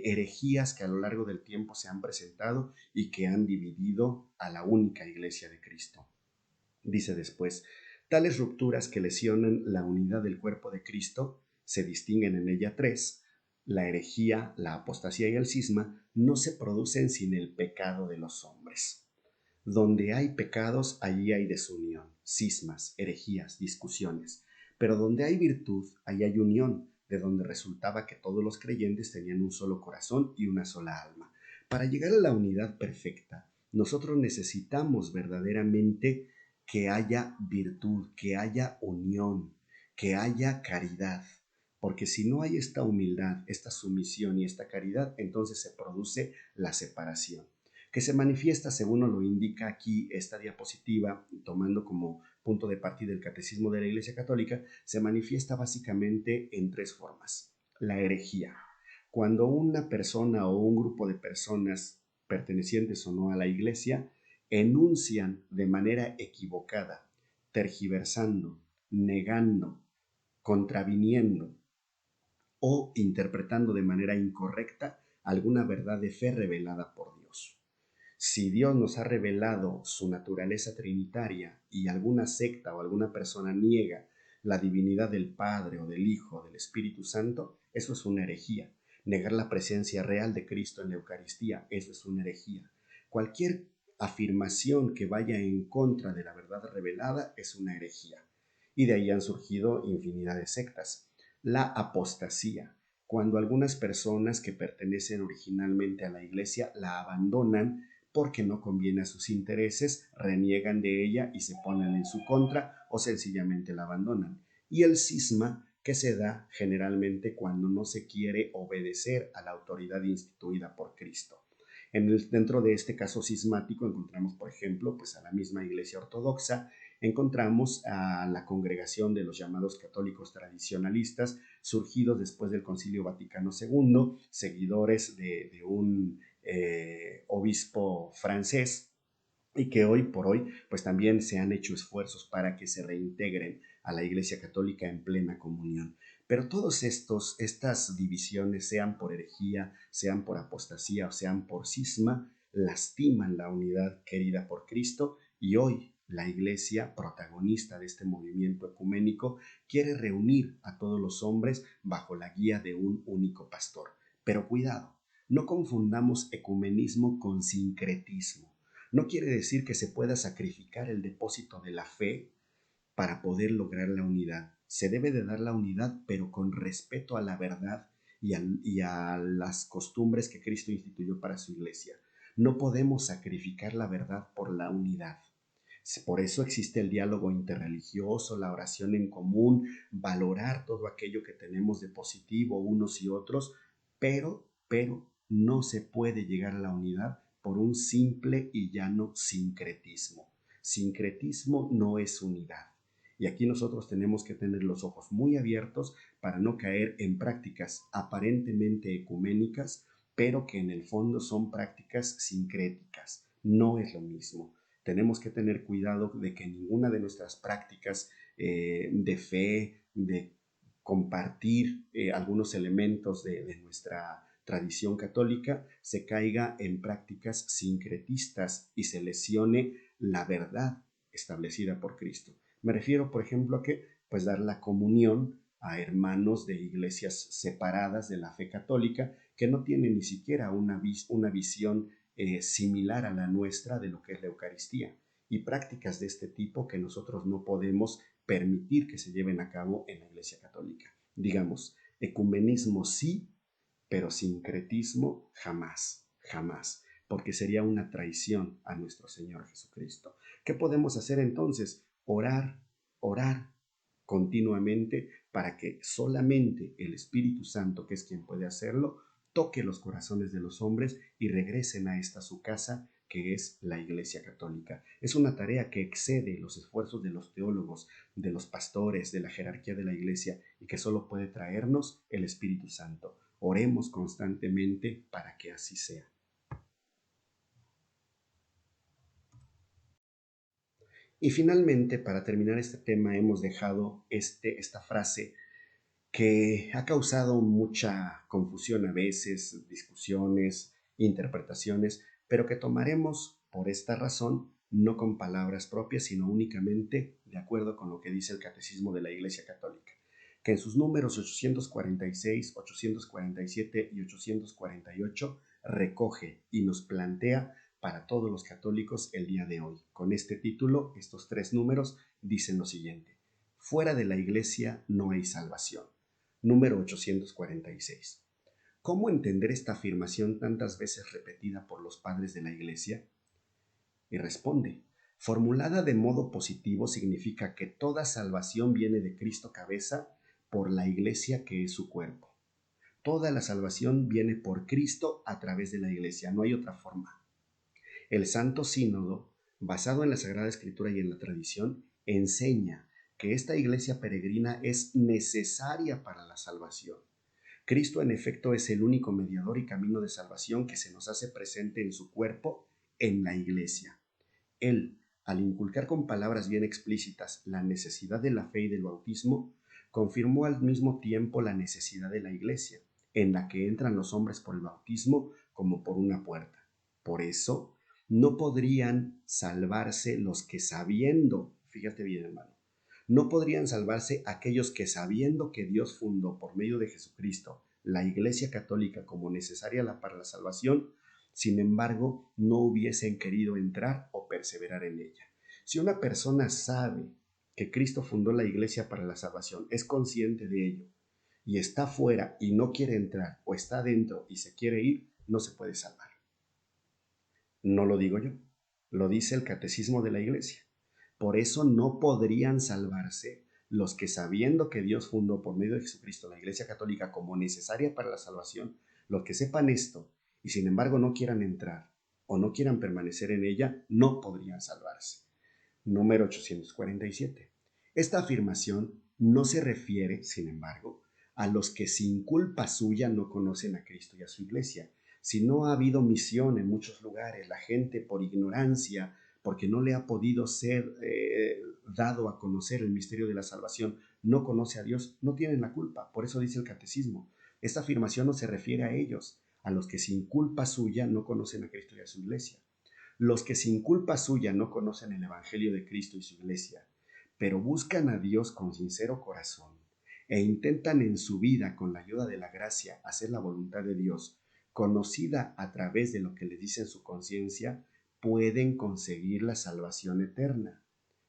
herejías que a lo largo del tiempo se han presentado y que han dividido a la única iglesia de Cristo. Dice después, tales rupturas que lesionan la unidad del cuerpo de Cristo, se distinguen en ella tres: la herejía, la apostasía y el cisma, no se producen sin el pecado de los hombres. Donde hay pecados, allí hay desunión, cismas, herejías, discusiones. Pero donde hay virtud, allí hay unión, de donde resultaba que todos los creyentes tenían un solo corazón y una sola alma. Para llegar a la unidad perfecta, nosotros necesitamos verdaderamente que haya virtud, que haya unión, que haya caridad. Porque si no hay esta humildad, esta sumisión y esta caridad, entonces se produce la separación, que se manifiesta, según nos lo indica aquí esta diapositiva, tomando como punto de partida el Catecismo de la Iglesia Católica, se manifiesta básicamente en tres formas. La herejía: cuando una persona o un grupo de personas, pertenecientes o no a la Iglesia, enuncian de manera equivocada, tergiversando, negando, contraviniendo o interpretando de manera incorrecta alguna verdad de fe revelada por Dios. Si Dios nos ha revelado su naturaleza trinitaria y alguna secta o alguna persona niega la divinidad del Padre o del Hijo o del Espíritu Santo, eso es una herejía. Negar la presencia real de Cristo en la Eucaristía, eso es una herejía. Cualquier afirmación que vaya en contra de la verdad revelada es una herejía. Y de ahí han surgido infinidad de sectas. La apostasía: cuando algunas personas que pertenecen originalmente a la iglesia la abandonan porque no conviene a sus intereses, reniegan de ella y se ponen en su contra o sencillamente la abandonan. Y el cisma, que se da generalmente cuando no se quiere obedecer a la autoridad instituida por Cristo. Dentro de este caso cismático encontramos, por ejemplo, pues a la misma Iglesia Ortodoxa, encontramos a la congregación de los llamados católicos tradicionalistas, surgidos después del Concilio Vaticano II, seguidores de un obispo francés, y que hoy por hoy pues también se han hecho esfuerzos para que se reintegren a la Iglesia Católica en plena comunión. Pero estas divisiones, sean por herejía, sean por apostasía o sean por cisma, lastiman la unidad querida por Cristo, y hoy la Iglesia, protagonista de este movimiento ecuménico, quiere reunir a todos los hombres bajo la guía de un único pastor. Pero cuidado, no confundamos ecumenismo con sincretismo. No quiere decir que se pueda sacrificar el depósito de la fe para poder lograr la unidad. Se debe de dar la unidad, pero con respeto a la verdad y a las costumbres que Cristo instituyó para su iglesia. No podemos sacrificar la verdad por la unidad. Por eso existe el diálogo interreligioso, la oración en común, valorar todo aquello que tenemos de positivo unos y otros, pero no se puede llegar a la unidad por un simple y llano sincretismo. Sincretismo no es unidad. Y aquí nosotros tenemos que tener los ojos muy abiertos para no caer en prácticas aparentemente ecuménicas, pero que en el fondo son prácticas sincréticas. No es lo mismo. Tenemos que tener cuidado de que ninguna de nuestras prácticas de fe, de compartir algunos elementos de nuestra tradición católica, se caiga en prácticas sincretistas y se lesione la verdad establecida por Cristo. Me refiero, por ejemplo, a que pues dar la comunión a hermanos de iglesias separadas de la fe católica que no tienen ni siquiera una visión similar a la nuestra de lo que es la Eucaristía, y prácticas de este tipo que nosotros no podemos permitir que se lleven a cabo en la Iglesia Católica. Digamos, ecumenismo sí, pero sincretismo jamás, jamás, porque sería una traición a nuestro Señor Jesucristo. ¿Qué podemos hacer entonces? Orar continuamente para que solamente el Espíritu Santo, que es quien puede hacerlo, toque los corazones de los hombres y regresen a esta su casa, que es la Iglesia Católica. Es una tarea que excede los esfuerzos de los teólogos, de los pastores, de la jerarquía de la Iglesia, y que solo puede traernos el Espíritu Santo. Oremos constantemente para que así sea. Y finalmente, para terminar este tema, hemos dejado esta frase que ha causado mucha confusión a veces, discusiones, interpretaciones, pero que tomaremos por esta razón no con palabras propias, sino únicamente de acuerdo con lo que dice el Catecismo de la Iglesia Católica, que en sus números 846, 847 y 848 recoge y nos plantea para todos los católicos el día de hoy. Con este título, estos tres números dicen lo siguiente: fuera de la Iglesia no hay salvación. Número 846. ¿Cómo entender esta afirmación tantas veces repetida por los padres de la Iglesia? Y responde: formulada de modo positivo significa que toda salvación viene de Cristo cabeza por la Iglesia que es su cuerpo. Toda la salvación viene por Cristo a través de la Iglesia, no hay otra forma. El Santo Sínodo, basado en la Sagrada Escritura y en la tradición, enseña que esta iglesia peregrina es necesaria para la salvación. Cristo, en efecto, es el único mediador y camino de salvación que se nos hace presente en su cuerpo, en la iglesia. Él, al inculcar con palabras bien explícitas la necesidad de la fe y del bautismo, confirmó al mismo tiempo la necesidad de la iglesia, en la que entran los hombres por el bautismo como por una puerta. Por eso, no podrían salvarse los que sabiendo, fíjate bien, hermano, no podrían salvarse aquellos que sabiendo que Dios fundó por medio de Jesucristo la Iglesia Católica como necesaria para la salvación, sin embargo, no hubiesen querido entrar o perseverar en ella. Si una persona sabe que Cristo fundó la Iglesia para la salvación, es consciente de ello, y está fuera y no quiere entrar, o está dentro y se quiere ir, no se puede salvar. No lo digo yo, lo dice el Catecismo de la Iglesia. Por eso no podrían salvarse los que, sabiendo que Dios fundó por medio de Jesucristo la Iglesia Católica como necesaria para la salvación, los que sepan esto y sin embargo no quieran entrar o no quieran permanecer en ella, no podrían salvarse. Número 847. Esta afirmación no se refiere, sin embargo, a los que sin culpa suya no conocen a Cristo y a su iglesia. Si no ha habido misión en muchos lugares, la gente por ignorancia, porque no le ha podido ser dado a conocer el misterio de la salvación, no conoce a Dios, no tienen la culpa. Por eso dice el catecismo. Esta afirmación no se refiere a ellos, a los que sin culpa suya no conocen a Cristo y a su iglesia. Los que sin culpa suya no conocen el Evangelio de Cristo y su iglesia, pero buscan a Dios con sincero corazón e intentan en su vida, con la ayuda de la gracia, hacer la voluntad de Dios, conocida a través de lo que les dice en su conciencia, pueden conseguir la salvación eterna.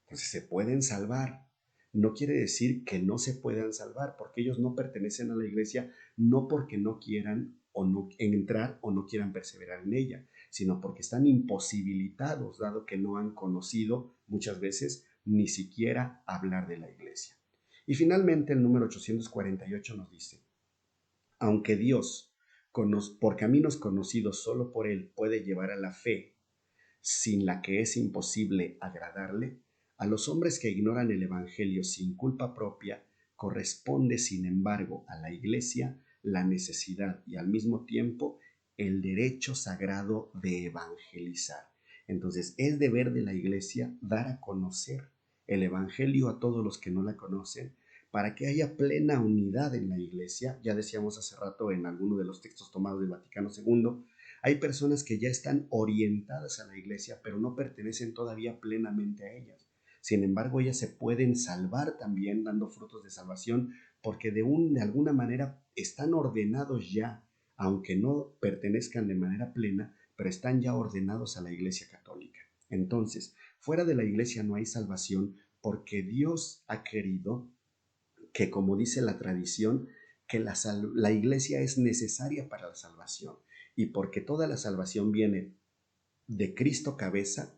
Entonces se pueden salvar. No quiere decir que no se puedan salvar, porque ellos no pertenecen a la iglesia, no porque no quieran o no entrar o no quieran perseverar en ella, sino porque están imposibilitados, dado que no han conocido muchas veces ni siquiera hablar de la iglesia. Y finalmente el número 848 nos dice, aunque Dios, por caminos conocidos solo por Él, puede llevar a la fe, sin la que es imposible agradarle, a los hombres que ignoran el Evangelio sin culpa propia, corresponde, sin embargo, a la Iglesia la necesidad y al mismo tiempo el derecho sagrado de evangelizar. Entonces, es deber de la Iglesia dar a conocer el Evangelio a todos los que no la conocen, para que haya plena unidad en la Iglesia. Ya decíamos hace rato en alguno de los textos tomados del Vaticano II, hay personas que ya están orientadas a la iglesia, pero no pertenecen todavía plenamente a ellas. Sin embargo, ellas se pueden salvar también dando frutos de salvación porque de alguna manera están ordenados ya, aunque no pertenezcan de manera plena, pero están ya ordenados a la iglesia católica. Entonces, fuera de la iglesia no hay salvación porque Dios ha querido que, como dice la tradición, que la iglesia es necesaria para la salvación y porque toda la salvación viene de Cristo cabeza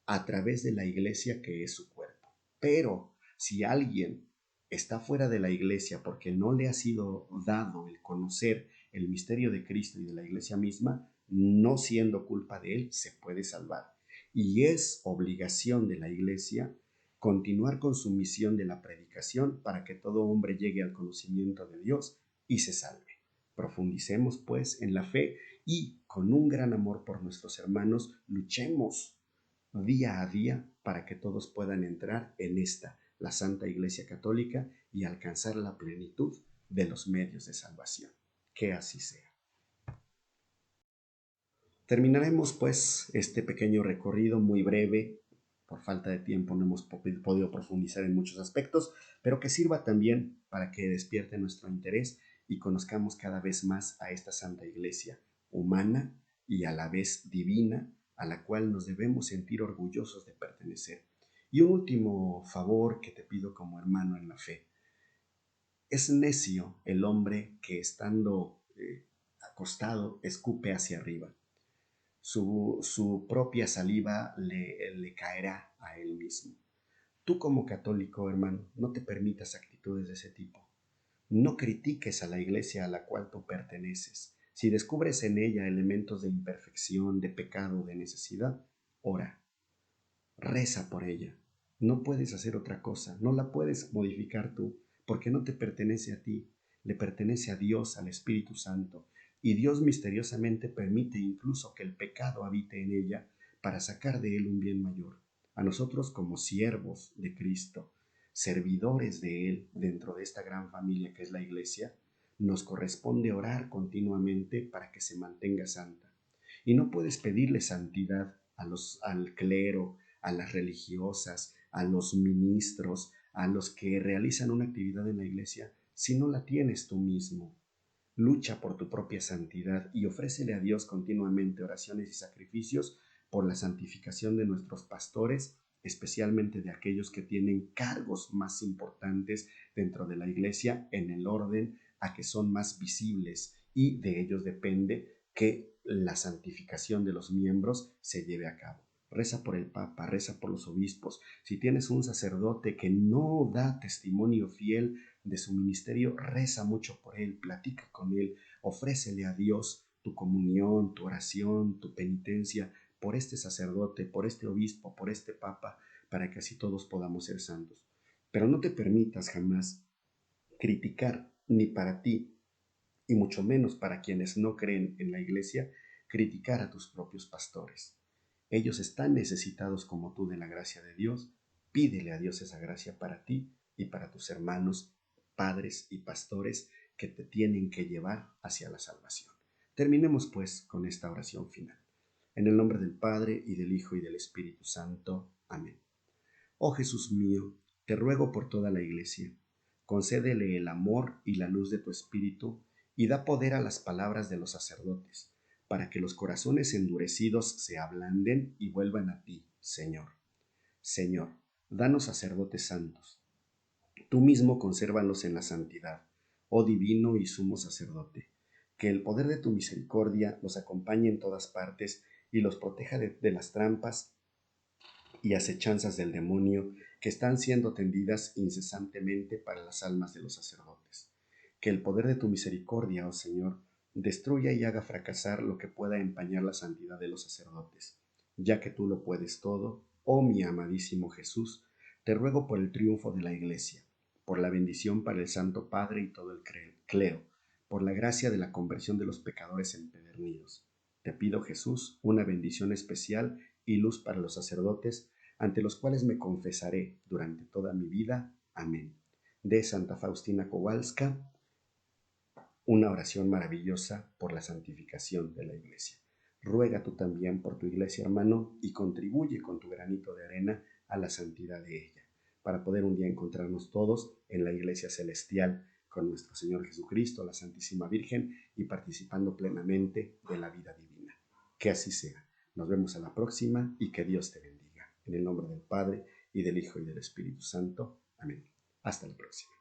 a través de la iglesia que es su cuerpo. Pero si alguien está fuera de la iglesia porque no le ha sido dado el conocer el misterio de Cristo y de la iglesia misma, no siendo culpa de él, se puede salvar. Y es obligación de la iglesia continuar con su misión de la predicación para que todo hombre llegue al conocimiento de Dios y se salve. Profundicemos pues en la fe y con un gran amor por nuestros hermanos luchemos día a día para que todos puedan entrar en esta, la Santa Iglesia Católica, y alcanzar la plenitud de los medios de salvación. Que así sea. Terminaremos pues este pequeño recorrido muy breve. Por falta de tiempo no hemos podido profundizar en muchos aspectos, pero que sirva también para que despierte nuestro interés y conozcamos cada vez más a esta Santa Iglesia, humana y a la vez divina, a la cual nos debemos sentir orgullosos de pertenecer. Y un último favor que te pido como hermano en la fe. Es necio el hombre que estando acostado escupe hacia arriba. Su propia saliva le caerá a él mismo. Tú como católico, hermano, no te permitas actitudes de ese tipo. No critiques a la iglesia a la cual tú perteneces. Si descubres en ella elementos de imperfección, de pecado, de necesidad, ora, reza por ella. No puedes hacer otra cosa, no la puedes modificar tú, porque no te pertenece a ti, le pertenece a Dios, al Espíritu Santo, y Dios misteriosamente permite incluso que el pecado habite en ella para sacar de él un bien mayor. A nosotros como siervos de Cristo, servidores de Él dentro de esta gran familia que es la Iglesia, nos corresponde orar continuamente para que se mantenga santa. Y no puedes pedirle santidad al clero, a las religiosas, a los ministros, a los que realizan una actividad en la iglesia, si no la tienes tú mismo. Lucha por tu propia santidad y ofrécele a Dios continuamente oraciones y sacrificios por la santificación de nuestros pastores, especialmente de aquellos que tienen cargos más importantes dentro de la iglesia en el orden a que son más visibles, y de ellos depende que la santificación de los miembros se lleve a cabo. Reza por el Papa, reza por los obispos. Si tienes un sacerdote que no da testimonio fiel de su ministerio, reza mucho por él, platica con él, ofrécele a Dios tu comunión, tu oración, tu penitencia por este sacerdote, por este obispo, por este papa, para que así todos podamos ser santos. Pero no te permitas jamás criticar, ni para ti, y mucho menos para quienes no creen en la iglesia, criticar a tus propios pastores. Ellos están necesitados como tú de la gracia de Dios. Pídele a Dios esa gracia para ti y para tus hermanos, padres y pastores que te tienen que llevar hacia la salvación. Terminemos pues con esta oración final. En el nombre del Padre, y del Hijo, y del Espíritu Santo. Amén. Oh Jesús mío, te ruego por toda la Iglesia, concédele el amor y la luz de tu Espíritu, y da poder a las palabras de los sacerdotes, para que los corazones endurecidos se ablanden y vuelvan a ti, Señor. Señor, danos sacerdotes santos. Tú mismo consérvalos en la santidad, oh divino y sumo sacerdote. Que el poder de tu misericordia los acompañe en todas partes y los proteja de las trampas y acechanzas del demonio que están siendo tendidas incesantemente para las almas de los sacerdotes. Que el poder de tu misericordia, oh Señor, destruya y haga fracasar lo que pueda empañar la santidad de los sacerdotes. Ya que tú lo puedes todo, oh mi amadísimo Jesús, te ruego por el triunfo de la Iglesia, por la bendición para el Santo Padre y todo el clero, por la gracia de la conversión de los pecadores empedernidos. Te pido, Jesús, una bendición especial y luz para los sacerdotes, ante los cuales me confesaré durante toda mi vida. Amén. De Santa Faustina Kowalska, una oración maravillosa por la santificación de la Iglesia. Ruega tú también por tu Iglesia, hermano, y contribuye con tu granito de arena a la santidad de ella, para poder un día encontrarnos todos en la Iglesia celestial con nuestro Señor Jesucristo, la Santísima Virgen, y participando plenamente de la vida divina. Que así sea. Nos vemos a la próxima y que Dios te bendiga. En el nombre del Padre, y del Hijo, y del Espíritu Santo. Amén. Hasta la próxima.